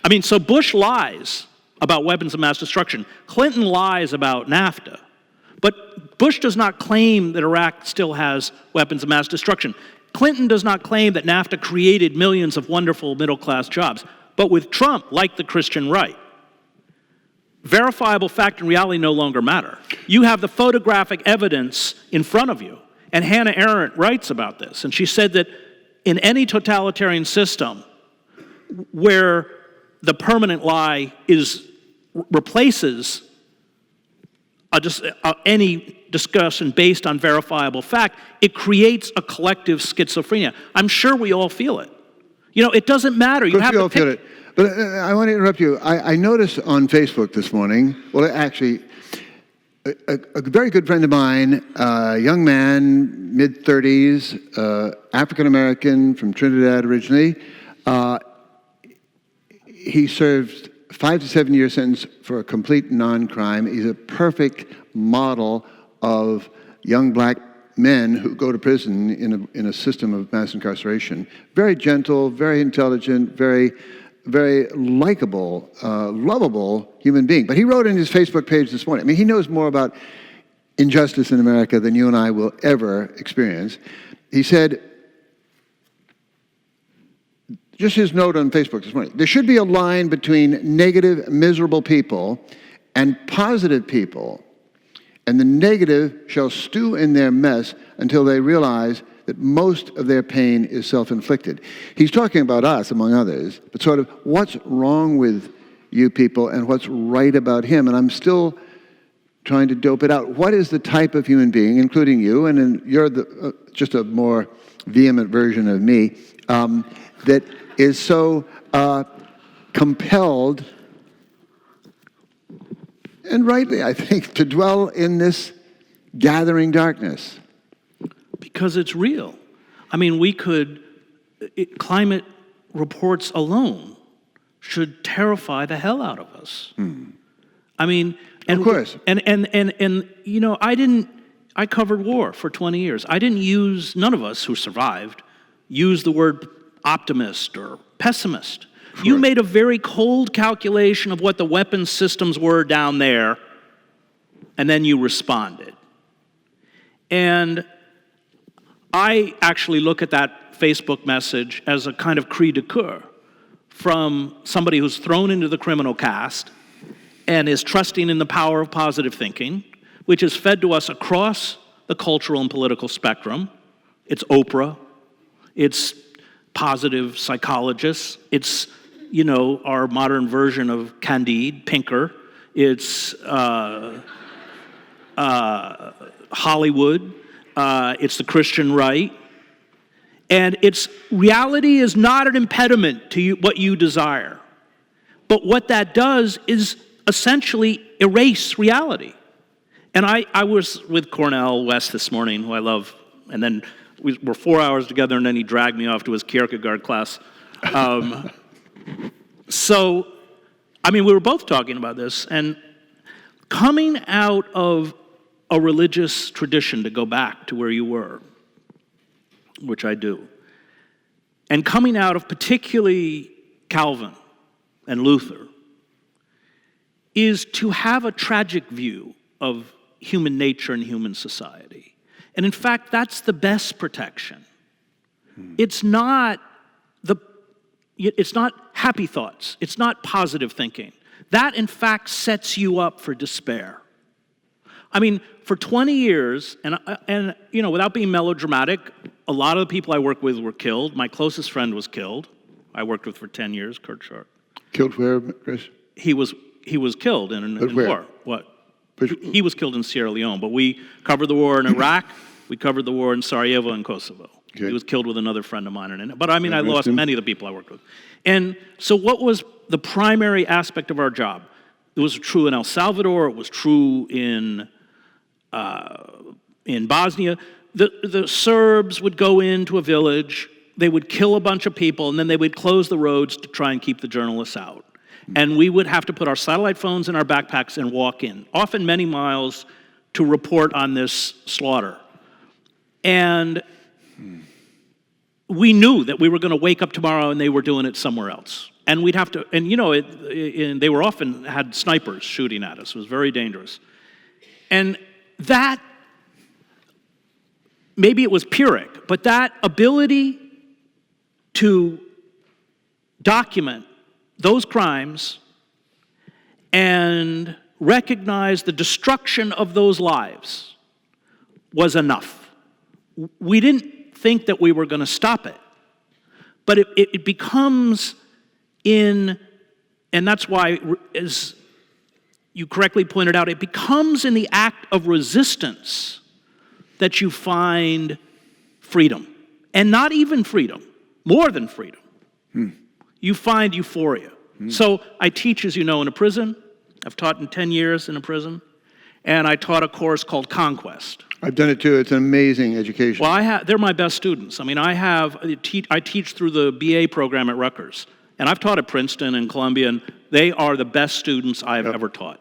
I mean, so Bush lies about weapons of mass destruction. Clinton lies about NAFTA. But Bush does not claim that Iraq still has weapons of mass destruction. Clinton does not claim that NAFTA created millions of wonderful middle-class jobs. But with Trump, like the Christian right, verifiable fact and reality no longer matter. You have the photographic evidence in front of you. And Hannah Arendt writes about this. And she said that in any totalitarian system where the permanent lie replaces any discussion based on verifiable fact, it creates a collective schizophrenia. I'm sure we all feel it. You know, it doesn't matter. You have to feel it. But I want to interrupt you. I noticed on Facebook this morning, well, actually, a very good friend of mine, a young man, mid-30s, African-American from Trinidad originally, he served 5 to 7 year sentence for a complete non-crime. He's a perfect model of young black men who go to prison in a system of mass incarceration. Very gentle, very intelligent, very likable, lovable human being. But he wrote in his Facebook page this morning, I mean, he knows more about injustice in America than you and I will ever experience. He said, just his note on Facebook this morning, there should be a line between negative, miserable people and positive people, and the negative shall stew in their mess until they realize that most of their pain is self-inflicted. He's talking about us, among others, but sort of what's wrong with you people and what's right about him, and I'm still trying to dope it out. What is the type of human being, including you, and you're just a more vehement version of me, that is so compelled, and rightly, I think, to dwell in this gathering darkness? Because it's real. I mean, climate reports alone should terrify the hell out of us. I mean, and, of course. And you know, I covered war for 20 years. None of us who survived used the word optimist or pessimist. Sure. You made a very cold calculation of what the weapons systems were down there, and then you responded. And I actually look at that Facebook message as a kind of cri de coeur from somebody who's thrown into the criminal caste and is trusting in the power of positive thinking, which is fed to us across the cultural and political spectrum. It's Oprah, it's positive psychologists, it's, you know, our modern version of Candide, Pinker, it's Hollywood, it's the Christian right, and reality is not an impediment to what you desire. But what that does is essentially erase reality. And I was with Cornel West this morning, who I love, and then we were 4 hours together, and then he dragged me off to his Kierkegaard class. So, I mean, we were both talking about this, and coming out of a religious tradition, to go back to where you were, which I do, and coming out of particularly Calvin and Luther, is to have a tragic view of human nature and human society. And in fact, that's the best protection. It's not happy thoughts. It's not positive thinking. That, in fact, sets you up for despair. I mean, for 20 years, and you know, without being melodramatic, a lot of the people I worked with were killed. My closest friend was killed. I worked with for 10 years, Kurt Sharp. Killed where, Chris? He was killed in war. What? He was killed in Sierra Leone, but we covered the war in Iraq. We covered the war in Sarajevo and Kosovo. Okay. He was killed with another friend of mine. But I mean, I lost many of the people I worked with. And so what was the primary aspect of our job? It was true in El Salvador. It was true in Bosnia. The Serbs would go into a village, they would kill a bunch of people, and then they would close the roads to try and keep the journalists out. And we would have to put our satellite phones in our backpacks and walk in, often many miles, to report on this slaughter. And we knew that we were going to wake up tomorrow and they were doing it somewhere else. And we'd have to, and they were often had snipers shooting at us. It was very dangerous. And that, maybe it was Pyrrhic, but that ability to document those crimes and recognize the destruction of those lives was enough. We didn't think that we were going to stop it, but it becomes and that's why, as you correctly pointed out, it becomes in the act of resistance that you find freedom. And not even freedom, more than freedom. You find euphoria. So I teach, as you know, in a prison. I've taught in 10 years in a prison. And I taught a course called Conquest. I've done it too. It's an amazing education. Well, they're my best students. I mean, I teach through the BA program at Rutgers. And I've taught at Princeton and Columbia, and they are the best students I've ever taught.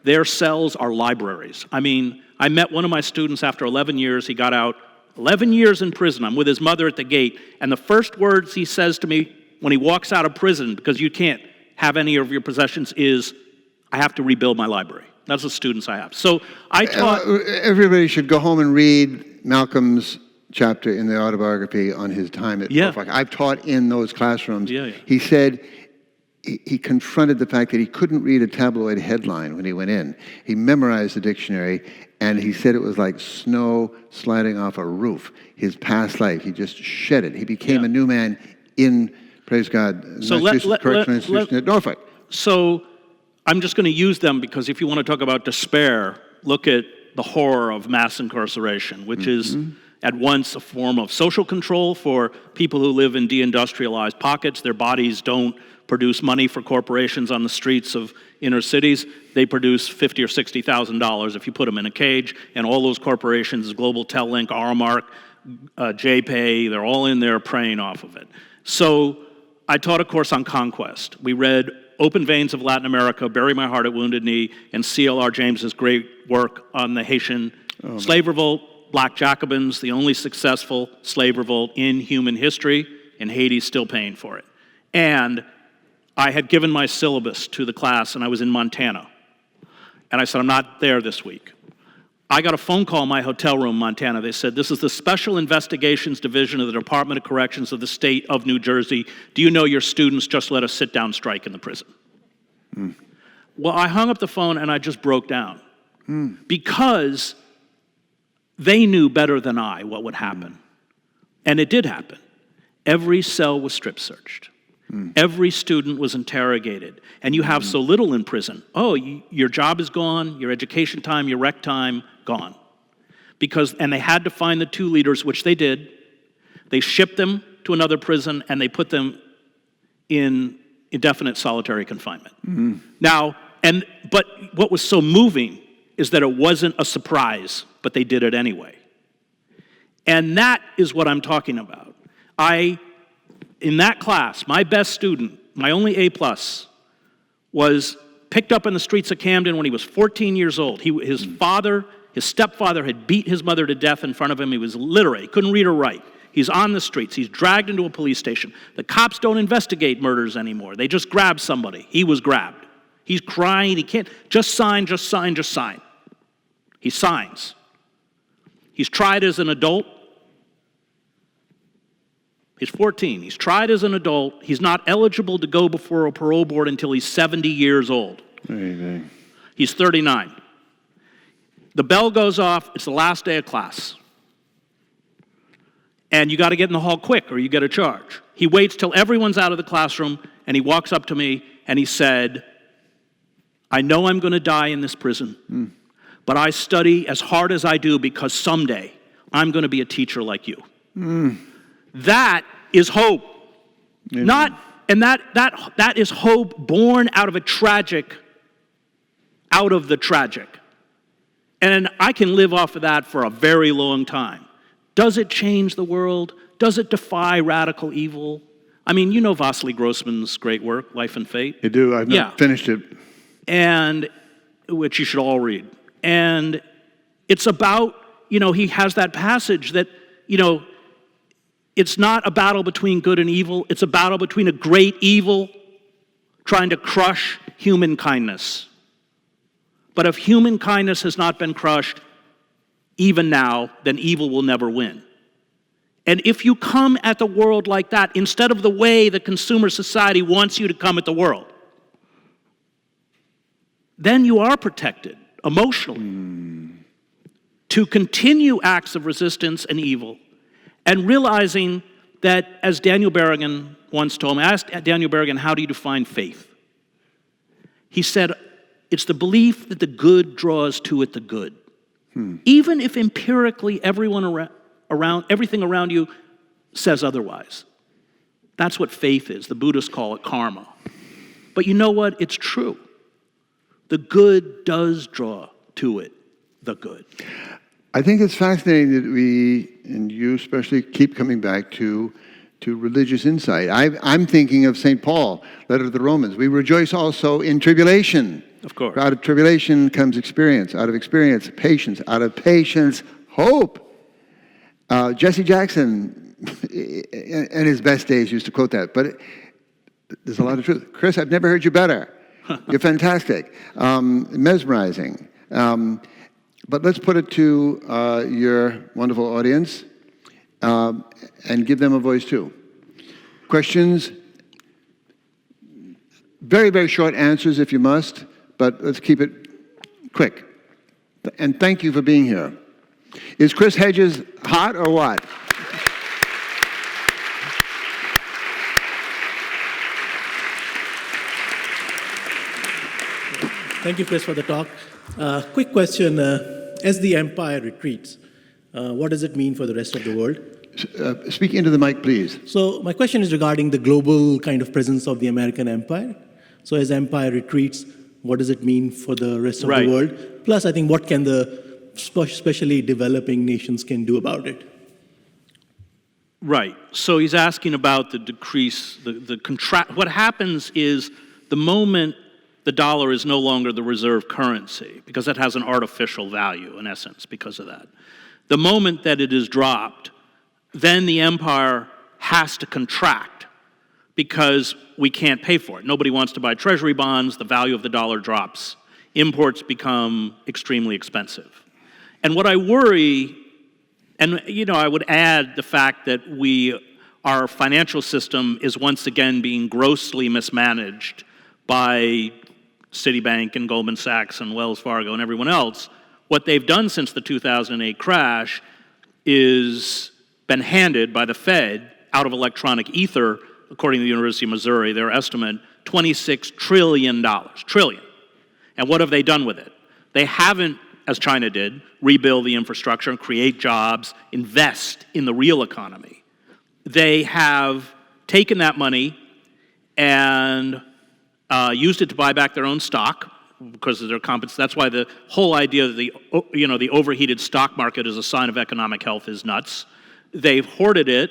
Their cells are libraries. I mean, I met one of my students after 11 years. He got out 11 years in prison. I'm with his mother at the gate. And the first words he says to me when he walks out of prison, because you can't have any of your possessions, is, I have to rebuild my library. That's the students I have. So I taught... Everybody should go home and read Malcolm's chapter in the autobiography on his time at Norfolk. I've taught in those classrooms. He said he confronted the fact that he couldn't read a tabloid headline when he went in. He memorized the dictionary, and he said it was like snow sliding off a roof. His past life, he just shed it. He became a new man in, praise God, Massachusetts Correctional Institution at Norfolk. So I'm just going to use them because if you want to talk about despair, look at the horror of mass incarceration, which is at once a form of social control for people who live in deindustrialized pockets. Their bodies don't produce money for corporations on the streets of inner cities. They produce $50,000 or $60,000 if you put them in a cage, and all those corporations, Global Tellink, Aramark, JPay, they're all in there preying off of it. So I taught a course on Conquest. We read Open Veins of Latin America, Bury My Heart at Wounded Knee, and C.L.R. James's great work on the Haitian slave revolt, Black Jacobins, the only successful slave revolt in human history, and Haiti's still paying for it. And I had given my syllabus to the class, and I was in Montana. And I said, I'm not there this week. I got a phone call in my hotel room in Montana. They said, this is the Special Investigations Division of the Department of Corrections of the state of New Jersey. Do you know your students just let a sit-down strike in the prison? Well, I hung up the phone, and I just broke down. Because they knew better than I what would happen. And it did happen. Every cell was strip searched. Every student was interrogated. And you have so little in prison. Oh, your job is gone, your education time, your rec time, gone. And they had to find the two leaders, which they did. They shipped them to another prison, and they put them in indefinite solitary confinement. But what was so moving is that it wasn't a surprise, but they did it anyway. And that is what I'm talking about. In that class, my best student, my only A+, was picked up in the streets of Camden when he was 14 years old. His stepfather had beat his mother to death in front of him. He was illiterate, he couldn't read or write. He's on the streets, he's dragged into a police station. The cops don't investigate murders anymore. They just grab somebody. He was grabbed. He's crying, he can't, just sign, just sign, just sign. He signs. He's tried as an adult. He's 14. He's tried as an adult. He's not eligible to go before a parole board until he's 70 years old. He's 39. The bell goes off. It's the last day of class. And you got to get in the hall quick or you get a charge. He waits till everyone's out of the classroom, and he walks up to me and he said, I know I'm going to die in this prison, but I study as hard as I do because someday I'm going to be a teacher like you. That is hope. That is hope born out of a tragic out of the tragic. And I can live off of that for a very long time. Does it change the world? Does it defy radical evil? I mean, you know Vasily Grossman's great work, Life and Fate? I do. I've not finished it. And which you should all read. And it's about, he has that passage that, it's not a battle between good and evil. It's a battle between a great evil trying to crush human kindness. But if human kindness has not been crushed, even now, then evil will never win. And if you come at the world like that, instead of the way the consumer society wants you to come at the world, then you are protected emotionally to continue acts of resistance and evil, and realizing that, as Daniel Berrigan once told me, I asked Daniel Berrigan, how do you define faith? He said, it's the belief that the good draws to it the good. Even if empirically everything around you says otherwise. That's what faith is. The Buddhists call it karma. But you know what? It's true. The good does draw to it the good. I think it's fascinating that we, and you especially, keep coming back to religious insight. I'm thinking of St. Paul, letter to the Romans. We rejoice also in tribulation. Of course. Out of tribulation comes experience. Out of experience, patience. Out of patience, hope. Jesse Jackson, in his best days, used to quote that. But there's a lot of truth. Chris, I've never heard you better. You're fantastic. Mesmerizing. But let's put it to your wonderful audience and give them a voice too. Questions? Very, very short answers if you must, but let's keep it quick. And thank you for being here. Is Chris Hedges hot or what? Thank you, Chris, for the talk. Quick question. As the empire retreats, what does it mean for the rest of the world? Speak into the mic, please. So my question is regarding the global kind of presence of the American empire. So as empire retreats, what does it mean for the rest of the world? Plus, I think, what can the especially developing nations can do about it? Right. So he's asking about the decrease, what happens is the moment the dollar is no longer the reserve currency, because it has an artificial value, in essence, because of that. The moment that it is dropped, then the empire has to contract because we can't pay for it. Nobody wants to buy treasury bonds, the value of the dollar drops. Imports become extremely expensive. And what I worry, and I would add the fact that our financial system is once again being grossly mismanaged by Citibank and Goldman Sachs and Wells Fargo and everyone else. What they've done since the 2008 crash is been handed by the Fed out of electronic ether, according to the University of Missouri, their estimate, $26 trillion. Trillion. And what have they done with it? They haven't, as China did, rebuild the infrastructure and create jobs, invest in the real economy. They have taken that money and used it to buy back their own stock because of their competence. That's why the whole idea that the overheated stock market is a sign of economic health is nuts. They've hoarded it,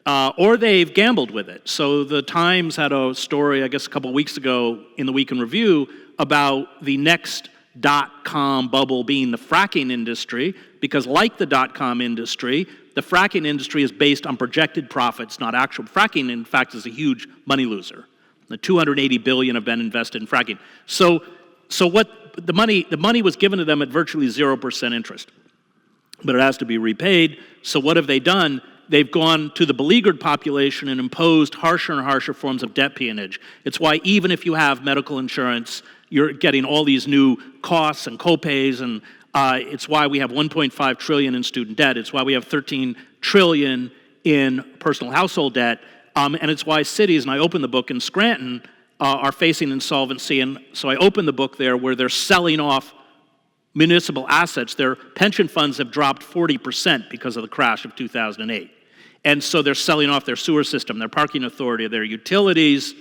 or they've gambled with it. So the Times had a story, I guess a couple weeks ago in the Week in Review, about the next dot-com bubble being the fracking industry, because like the dot-com industry, the fracking industry is based on projected profits, not actual. Fracking, in fact, is a huge money loser. The $280 billion have been invested in fracking. So what the money was given to them at virtually 0% interest, but it has to be repaid. So what have they done? They've gone to the beleaguered population and imposed harsher and harsher forms of debt peonage. It's why even if you have medical insurance, you're getting all these new costs and copays, and it's why we have $1.5 trillion in student debt. It's why we have $13 trillion in personal household debt. And it's why cities, and I opened the book in Scranton, are facing insolvency. And so I opened the book there where they're selling off municipal assets. Their pension funds have dropped 40% because of the crash of 2008. And so they're selling off their sewer system, their parking authority, their utilities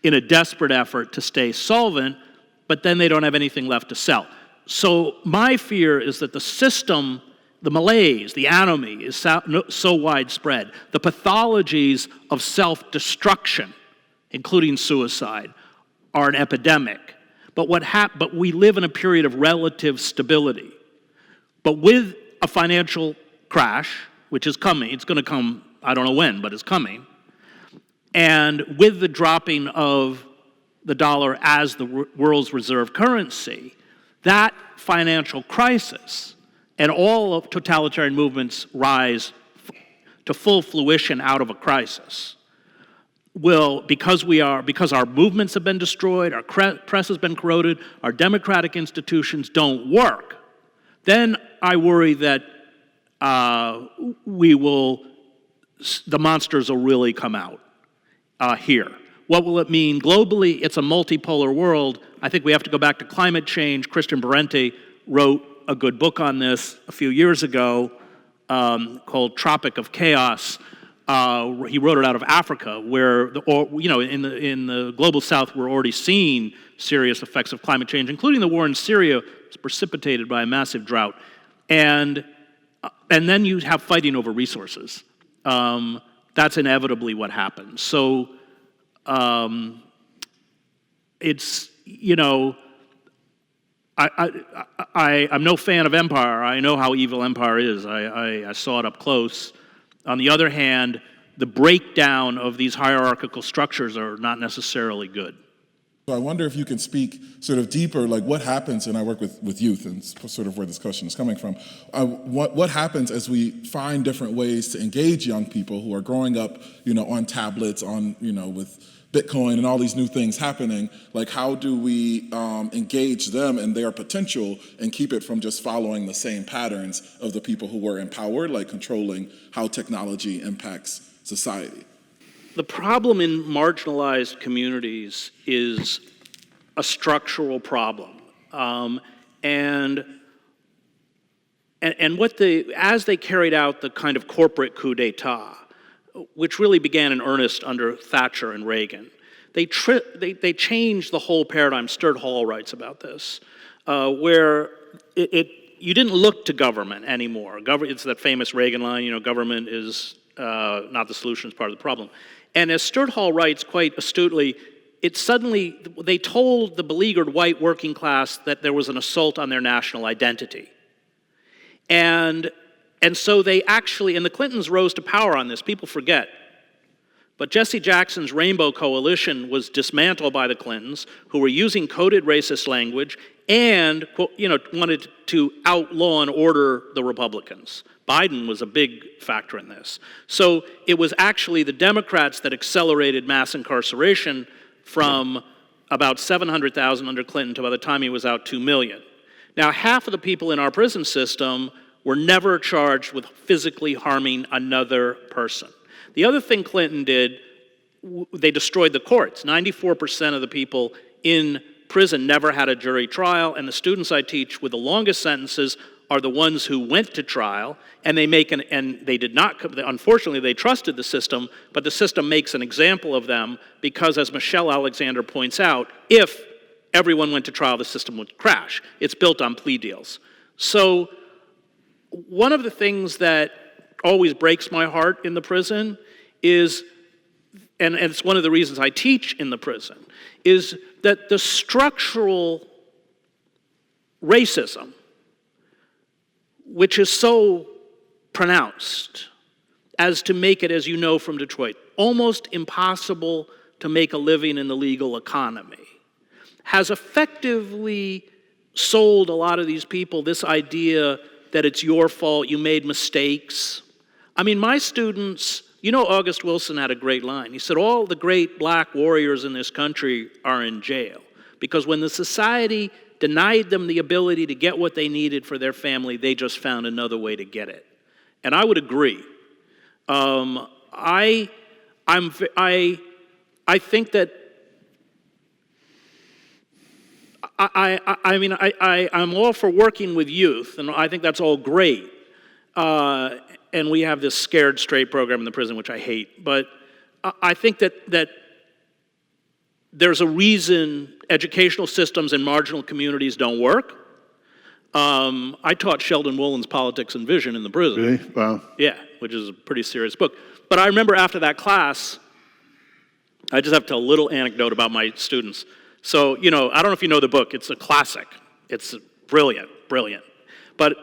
in a desperate effort to stay solvent. but then they don't have anything left to sell. So my fear is that the system, the malaise, the anomie is so widespread. The pathologies of self-destruction, including suicide, are an epidemic. But we live in a period of relative stability. But with a financial crash, which is coming, it's going to come, I don't know when, but it's coming, and with the dropping of the dollar as the world's reserve currency, that financial crisis and all of totalitarian movements rise to full fruition out of a crisis will, because our movements have been destroyed, our press has been corroded, our democratic institutions don't work, then I worry that the monsters will really come out here. What will it mean globally? It's a multipolar world. I think we have to go back to climate change. Christian Berente wrote a good book on this a few years ago called Tropic of Chaos. He wrote it out of Africa, where in the global south we're already seeing serious effects of climate change, including the war in Syria was precipitated by a massive drought, and then you have fighting over resources. That's inevitably what happens. So it's I'm no fan of empire. I know how evil empire is. I saw it up close. On the other hand, the breakdown of these hierarchical structures are not necessarily good. So I wonder if you can speak sort of deeper, like what happens, and I work with youth, and sort of where this question is coming from. What happens as we find different ways to engage young people who are growing up, on tablets, with Bitcoin and all these new things happening? Like, how do we engage them and their potential and keep it from just following the same patterns of the people who were empowered, like controlling how technology impacts society? The problem in marginalized communities is a structural problem, and as they carried out the kind of corporate coup d'état, which really began in earnest under Thatcher and Reagan, they changed the whole paradigm. Sturt Hall writes about this, where you didn't look to government anymore. It's that famous Reagan line, government is not the solution, it's part of the problem. And as Sturt Hall writes quite astutely, they told the beleaguered white working class that there was an assault on their national identity. And so they actually, and the Clintons rose to power on this, people forget. But Jesse Jackson's Rainbow Coalition was dismantled by the Clintons, who were using coded racist language and, wanted to outlaw and order the Republicans. Biden was a big factor in this. So it was actually the Democrats that accelerated mass incarceration from about 700,000 under Clinton to by the time he was out 2 million. Now, half of the people in our prison system were never charged with physically harming another person. The other thing Clinton did, they destroyed the courts. 94% of the people in prison never had a jury trial, and the students I teach with the longest sentences are the ones who went to trial, and they did not, unfortunately they trusted the system, but the system makes an example of them because, as Michelle Alexander points out, if everyone went to trial, the system would crash. It's built on plea deals. So one of the things that always breaks my heart in the prison is, and it's one of the reasons I teach in the prison, is that the structural racism, which is so pronounced as to make it, as you know from Detroit, almost impossible to make a living in the legal economy, has effectively sold a lot of these people this idea that it's your fault, you made mistakes. I mean, my students, August Wilson had a great line. He said, all the great black warriors in this country are in jail because when the society denied them the ability to get what they needed for their family, they just found another way to get it. And I would agree. I think that I'm all for working with youth, and I think that's all great. And we have this Scared Straight program in the prison, which I hate. But I think that there's a reason educational systems in marginal communities don't work. I taught Sheldon Wollin's Politics and Vision in the prison. Really? Wow. Yeah, which is a pretty serious book. But I remember after that class, I just have to tell a little anecdote about my students. So, I don't know if you know the book. It's a classic. It's brilliant, brilliant. But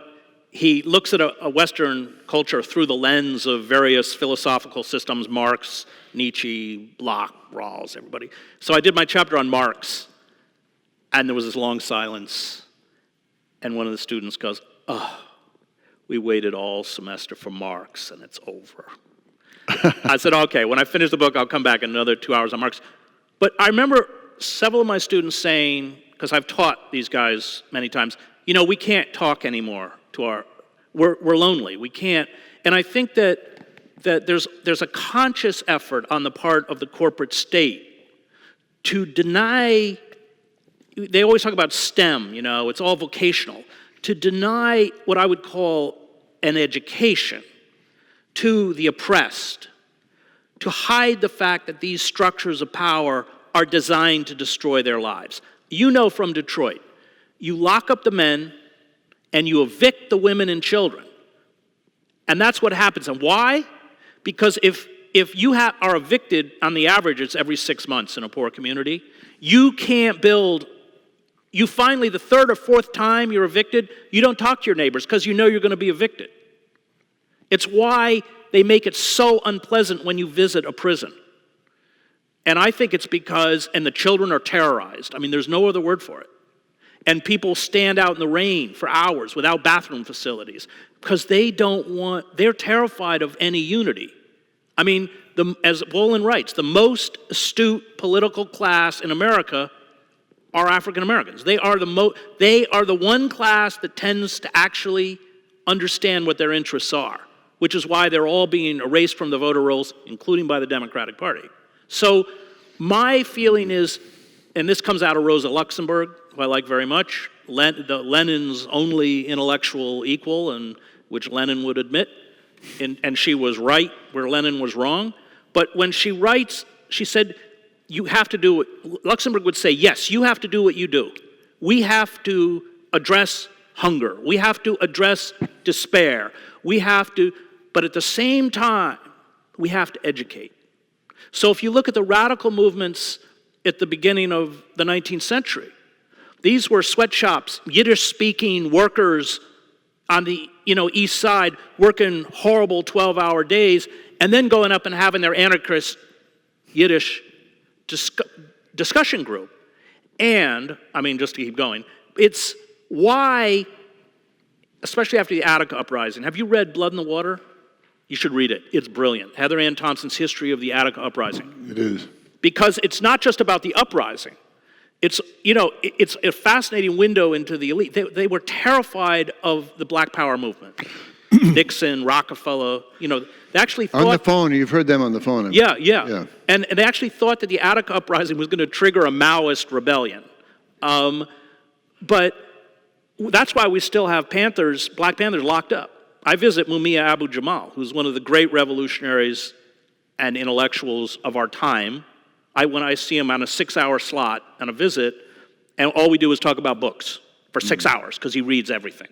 he looks at a Western culture through the lens of various philosophical systems, Marx, Nietzsche, Locke, Rawls, everybody. So I did my chapter on Marx, and there was this long silence, and one of the students goes, "Oh, we waited all semester for Marx, and it's over." I said, "Okay, when I finish the book, I'll come back in another 2 hours on Marx." But I remember several of my students saying, because I've taught these guys many times, we can't talk anymore to we're lonely, we can't. And I think that there's a conscious effort on the part of the corporate state to deny, they always talk about STEM, it's all vocational, to deny what I would call an education to the oppressed, to hide the fact that these structures of power are designed to destroy their lives. From Detroit, you lock up the men and you evict the women and children. And that's what happens. And why? Because if you are evicted, on the average, it's every 6 months in a poor community, you can't build, you finally, the third or fourth time you're evicted, you don't talk to your neighbors because you're going to be evicted. It's why they make it so unpleasant when you visit a prison. And I think it's because, and the children are terrorized. There's no other word for it. And people stand out in the rain for hours without bathroom facilities because they're terrified of any unity. As Wolin writes, the most astute political class in America are African Americans. They are the one class that tends to actually understand what their interests are, which is why they're all being erased from the voter rolls, including by the Democratic Party. So my feeling is, and this comes out of Rosa Luxemburg, who I like very much, Lenin's only intellectual equal, and which Lenin would admit, and she was right where Lenin was wrong. But when she writes, she said, you have to do it. Luxemburg would say, yes, you have to do what you do. We have to address hunger. We have to address despair. But at the same time, we have to educate. So if you look at the radical movements at the beginning of the 19th century, these were sweatshops, Yiddish-speaking workers on the East Side working horrible 12-hour days and then going up and having their anarchist Yiddish discussion group. And, just to keep going, it's why, especially after the Attica Uprising, have you read Blood in the Water? You should read it. It's brilliant. Heather Ann Thompson's history of the Attica Uprising. It is. Because it's not just about the uprising. It's a fascinating window into the elite. They were terrified of the Black Power movement. Nixon, Rockefeller, they actually thought... On the phone, you've heard them on the phone. Yeah. And they actually thought that the Attica Uprising was going to trigger a Maoist rebellion. But that's why we still have Black Panthers locked up. I visit Mumia Abu-Jamal, who's one of the great revolutionaries and intellectuals of our time. When I see him on a 6-hour slot on a visit, and all we do is talk about books for 6 hours because he reads everything.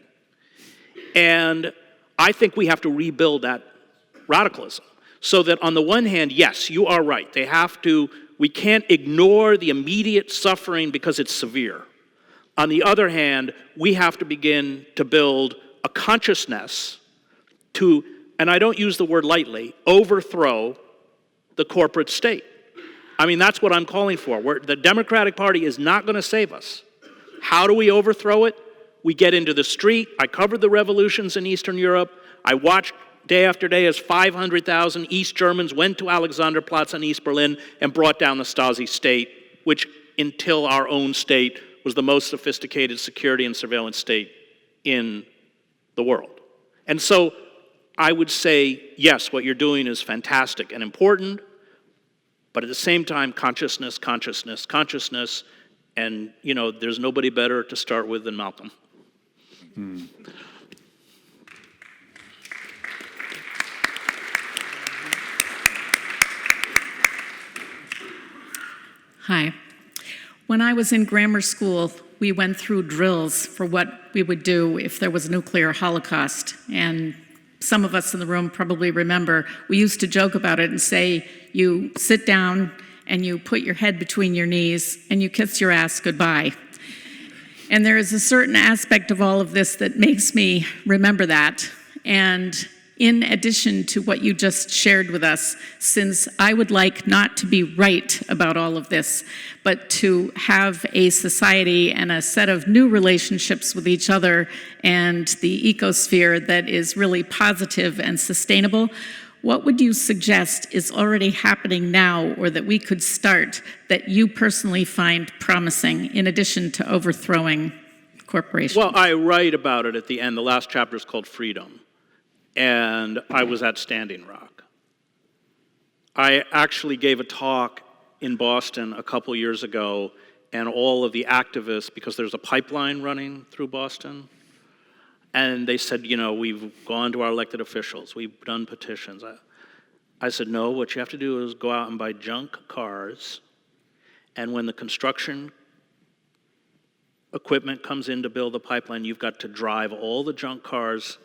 And I think we have to rebuild that radicalism so that on the one hand, yes, you are right. We can't ignore the immediate suffering because it's severe. On the other hand, we have to begin to build a consciousness to, and I don't use the word lightly, overthrow the corporate state. That's what I'm calling for. The Democratic Party is not going to save us. How do we overthrow it? We get into the street. I covered the revolutions in Eastern Europe. I watched day after day as 500,000 East Germans went to Alexanderplatz in East Berlin and brought down the Stasi state, which until our own state was the most sophisticated security and surveillance state in the world. And so I would say, yes, what you're doing is fantastic and important, but at the same time, consciousness, and there's nobody better to start with than Malcolm. Hi. When I was in grammar school, we went through drills for what we would do if there was a nuclear holocaust. And some of us in the room probably remember, we used to joke about it and say, you sit down and you put your head between your knees and you kiss your ass goodbye. And there is a certain aspect of all of this that makes me remember that. And in addition to what you just shared with us, since I would like not to be right about all of this, but to have a society and a set of new relationships with each other and the ecosphere that is really positive and sustainable, what would you suggest is already happening now or that we could start that you personally find promising in addition to overthrowing corporations? Well, I write about it at the end. The last chapter is called Freedom. And I was at Standing Rock. I actually gave a talk in Boston a couple years ago, and all of the activists, because there's a pipeline running through Boston, and they said, you know, we've gone to our elected officials, we've done petitions. I said, no, what you have to do is go out and buy junk cars, and when the construction equipment comes in to build the pipeline, you've got to drive all the junk cars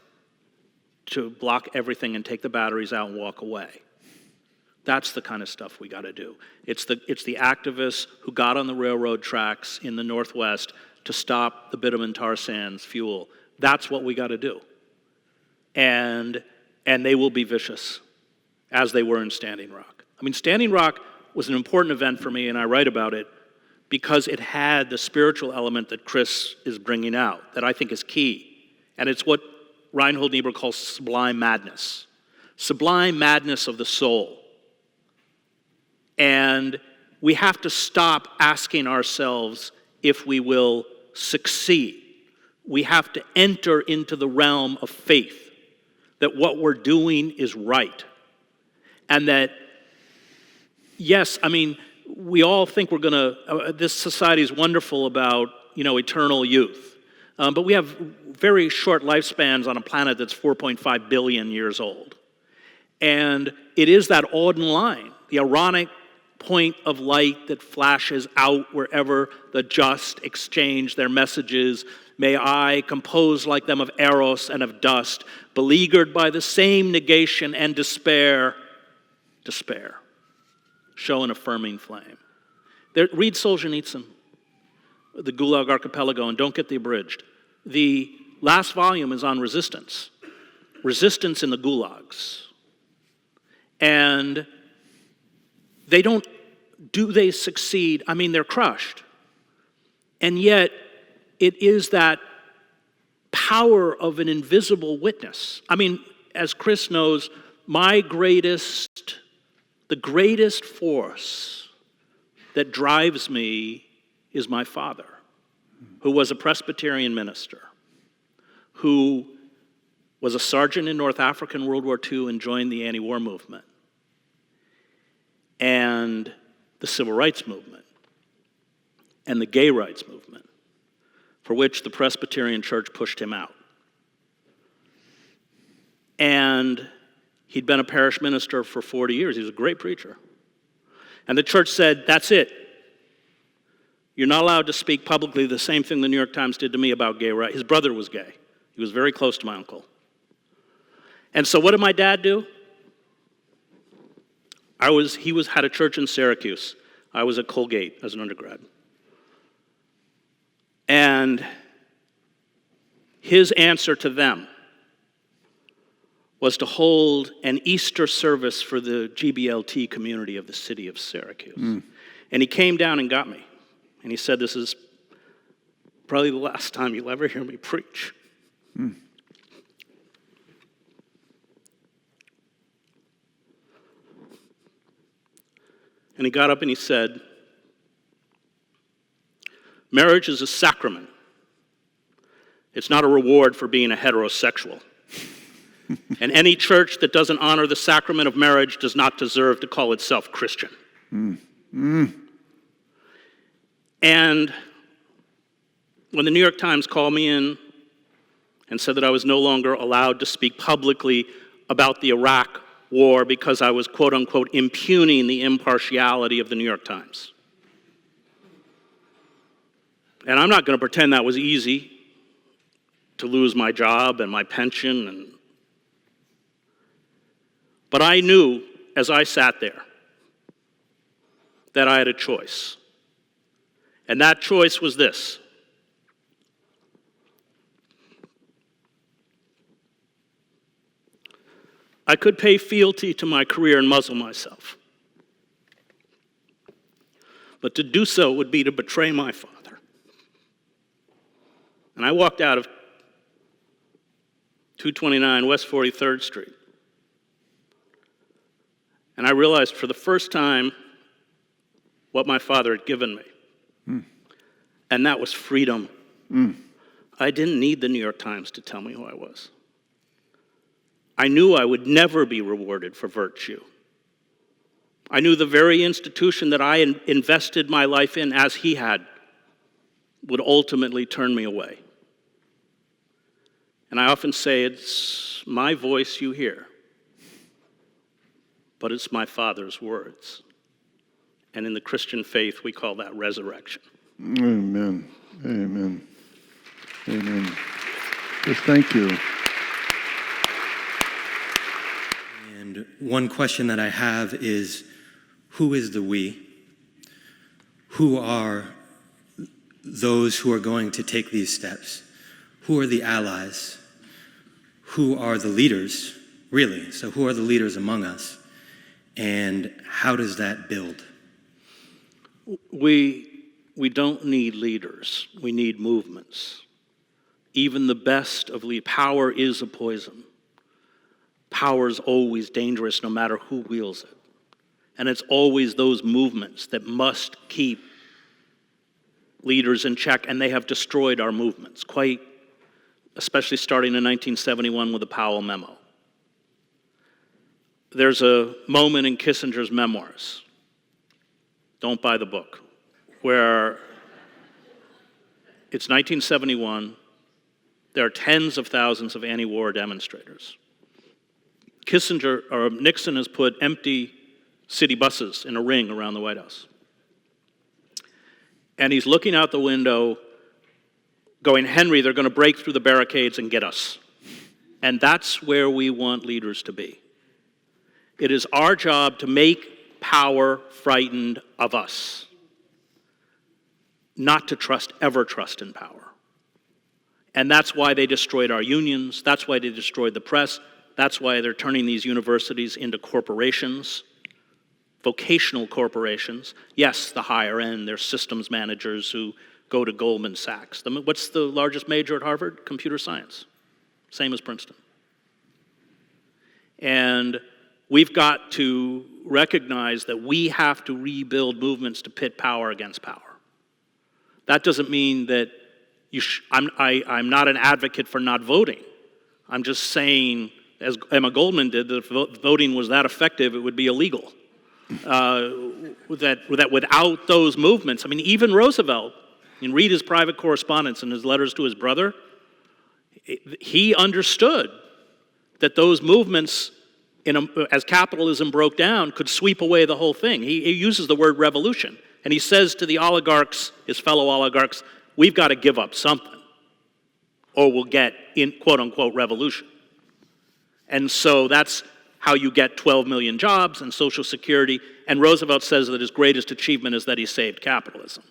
to block everything and take the batteries out and walk away. That's the kind of stuff we got to do. It's the activists who got on the railroad tracks in the Northwest to stop the bitumen tar sands fuel. That's what we got to do. And they will be vicious, as they were in Standing Rock. I mean, Standing Rock was an important event for me, and I write about it because it had the spiritual element that Chris is bringing out, that I think is key. And it's what Reinhold Niebuhr calls sublime madness of the soul. And we have to stop asking ourselves if we will succeed. We have to enter into the realm of faith, that what we're doing is right. And that, yes, I mean, we all think we're gonna, this society is wonderful about, you know, eternal youth. But we have very short lifespans on a planet that's 4.5 billion years old. And it is that Auden line, the ironic point of light that flashes out wherever the just exchange their messages. May I compose like them of eros and of dust, beleaguered by the same negation and despair. Despair. Show an affirming flame. Read Solzhenitsyn, the Gulag Archipelago, and don't get the abridged. The last volume is on resistance in the gulags. And do they succeed? I mean, they're crushed. And yet, it is that power of an invisible witness. I mean, as Chris knows, the greatest force that drives me is my father, who was a Presbyterian minister, who was a sergeant in North Africa in World War II and joined the anti-war movement and the civil rights movement and the gay rights movement, for which the Presbyterian Church pushed him out. And he'd been a parish minister for 40 years. He was a great preacher. And the church said, that's it. You're not allowed to speak publicly the same thing the New York Times did to me about gay rights. His brother was gay. He was very close to my uncle. And so what did my dad do? He had a church in Syracuse. I was at Colgate as an undergrad. And his answer to them was to hold an Easter service for the GBLT community of the city of Syracuse. And he came down and got me. And he said, this is probably the last time you'll ever hear me preach. And he got up and he said, marriage is a sacrament. It's not a reward for being a heterosexual. And any church that doesn't honor the sacrament of marriage does not deserve to call itself Christian. And when the New York Times called me in and said that I was no longer allowed to speak publicly about the Iraq war because I was, quote unquote, impugning the impartiality of the New York Times, And I'm not going to pretend that was easy to lose my job and my pension. But I knew as I sat there that I had a choice. And that choice was this. I could pay fealty to my career and muzzle myself. But to do so would be to betray my father. And I walked out of 229 West 43rd Street. And I realized for the first time what my father had given me. And that was freedom. I didn't need the New York Times to tell me who I was. I knew I would never be rewarded for virtue. I knew the very institution that I invested my life in, as he had, would ultimately turn me away. And I often say, it's my voice you hear, but it's my Father's words. And in the Christian faith, we call that resurrection. Amen. Amen. Amen. Yes, thank you. And one question that I have is, who is the we? Who are those who are going to take these steps? Who are the allies? Who are the leaders, really? So who are the leaders among us? And how does that build? We don't need leaders. We need movements. Even the best of power is a poison. Power is always dangerous no matter who wields it. And it's always those movements that must keep leaders in check, and they have destroyed our movements, especially starting in 1971 with the Powell Memo. There's a moment in Kissinger's memoirs, don't buy the book, where it's 1971, there are tens of thousands of anti-war demonstrators. Nixon has put empty city buses in a ring around the White House. And he's looking out the window going, Henry, they're going to break through the barricades and get us. And that's where we want leaders to be. It is our job to make power frightened of us, not to ever trust in power. And that's why they destroyed our unions. That's why they destroyed the press. That's why they're turning these universities into corporations, vocational corporations. Yes, the higher end, they're systems managers who go to Goldman Sachs. What's the largest major at Harvard? Computer science. Same as Princeton. And we've got to recognize that we have to rebuild movements to pit power against power. That doesn't mean that I'm not an advocate for not voting. I'm just saying, as Emma Goldman did, that if voting was that effective, it would be illegal. That without those movements, I mean, even Roosevelt, you can read his private correspondence and his letters to his brother, he understood that those movements, as capitalism broke down, could sweep away the whole thing. He uses the word revolution, and he says to the oligarchs, his fellow oligarchs, we've got to give up something, or we'll get in quote-unquote revolution. And so that's how you get 12 million jobs and Social Security. And Roosevelt says that his greatest achievement is that he saved capitalism.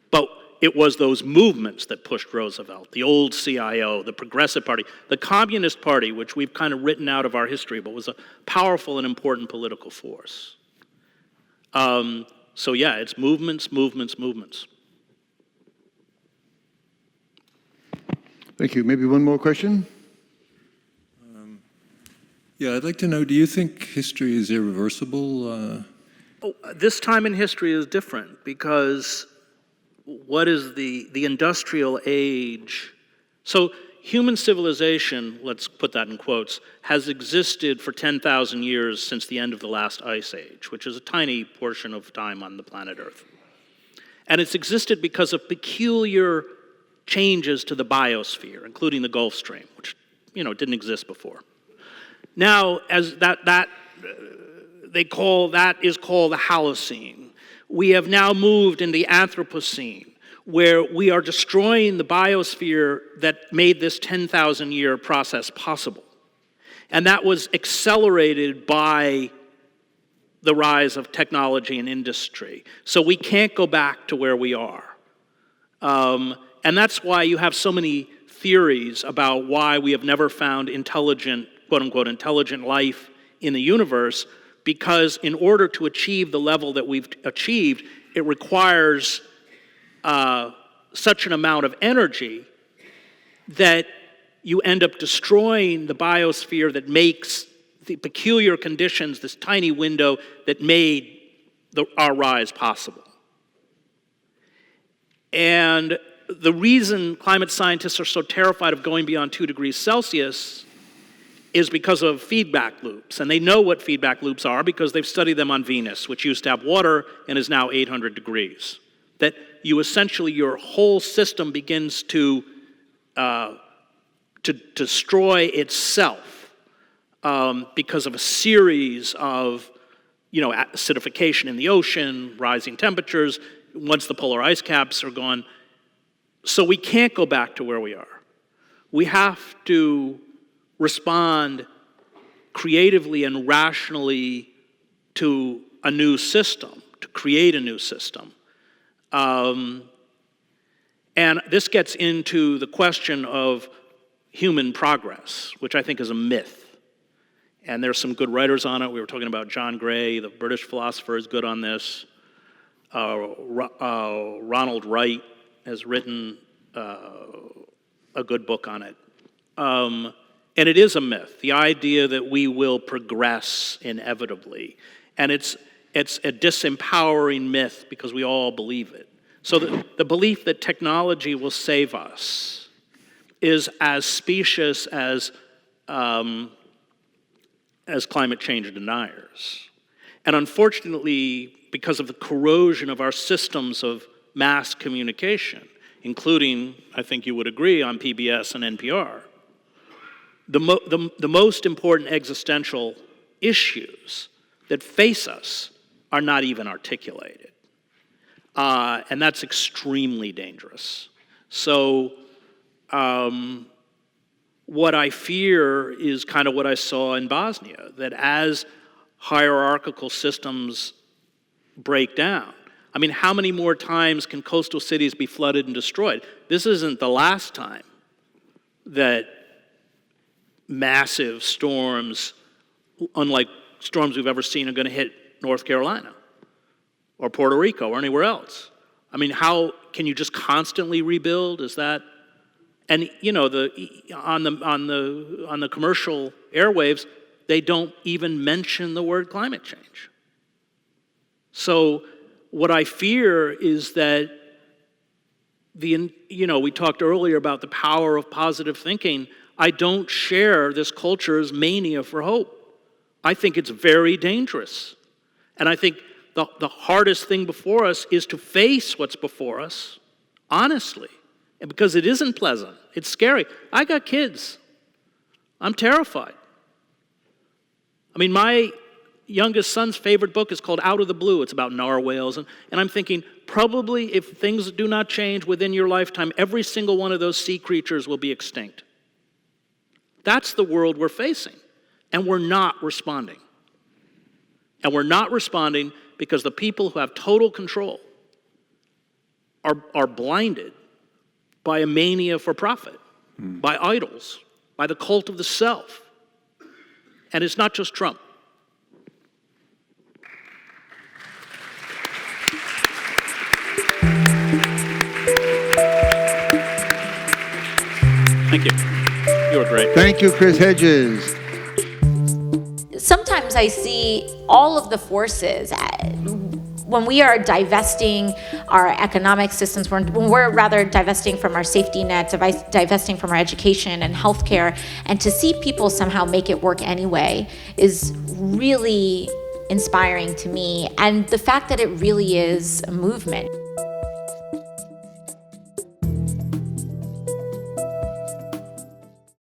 But it was those movements that pushed Roosevelt, the old CIO, the Progressive Party, the Communist Party, which we've kind of written out of our history, but was a powerful and important political force. So yeah, it's movements, movements, movements. Thank you. Maybe one more question? Yeah, I'd like to know, do you think history is irreversible? This time in history is different because what is the industrial age? So human civilization, let's put that in quotes, has existed for 10,000 years since the end of the last ice age, which is a tiny portion of time on the planet Earth. And it's existed because of peculiar changes to the biosphere, including the Gulf Stream, which didn't exist before. Now, as is called the Holocene. We have now moved in the Anthropocene. where we are destroying the biosphere that made this 10,000-year process possible. And that was accelerated by the rise of technology and industry. So we can't go back to where we are. And that's why you have so many theories about why we have never found intelligent, quote-unquote, intelligent life in the universe, because in order to achieve the level that we've achieved, it requires such an amount of energy that you end up destroying the biosphere that makes the peculiar conditions, this tiny window that made our rise possible. And the reason climate scientists are so terrified of going beyond 2 degrees Celsius is because of feedback loops. And they know what feedback loops are because they've studied them on Venus, which used to have water and is now 800 degrees. That you essentially, your whole system begins to destroy itself because of a series of, acidification in the ocean, rising temperatures, once the polar ice caps are gone. So we can't go back to where we are. We have to respond creatively and rationally to a new system, to create a new system. And this gets into the question of human progress, which I think is a myth. And there's some good writers on it. We were talking about John Gray, the British philosopher, is good on this. Ronald Wright has written a good book on it. And it is a myth, the idea that we will progress inevitably. And it's a disempowering myth because we all believe it. So the belief that technology will save us is as specious as climate change deniers. And unfortunately, because of the corrosion of our systems of mass communication, including, I think you would agree, on PBS and NPR, the most important existential issues that face us are not even articulated. And that's extremely dangerous. So what I fear is kind of what I saw in Bosnia, that as hierarchical systems break down, I mean, how many more times can coastal cities be flooded and destroyed? This isn't the last time that massive storms, unlike storms we've ever seen, are going to hit North Carolina or Puerto Rico or anywhere else. I mean, how can you just constantly rebuild? Is that? And on the commercial airwaves, they don't even mention the word climate change. So what I fear is that we talked earlier about the power of positive thinking. I don't share this culture's mania for hope. I think it's very dangerous. And I think the hardest thing before us is to face what's before us, honestly. And because it isn't pleasant, it's scary. I got kids. I'm terrified. I mean, my youngest son's favorite book is called Out of the Blue. It's about narwhals. And I'm thinking, probably if things do not change within your lifetime, every single one of those sea creatures will be extinct. That's the world we're facing. And we're not responding. And we're not responding because the people who have total control are blinded by a mania for profit, by idols, by the cult of the self. And it's not just Trump. Thank you. You were great. Thank you, Chris Hedges. Sometimes I see all of the forces when we are divesting our economic systems, when we're rather divesting from our safety nets, divesting from our education and healthcare, and to see people somehow make it work anyway is really inspiring to me. And the fact that it really is a movement.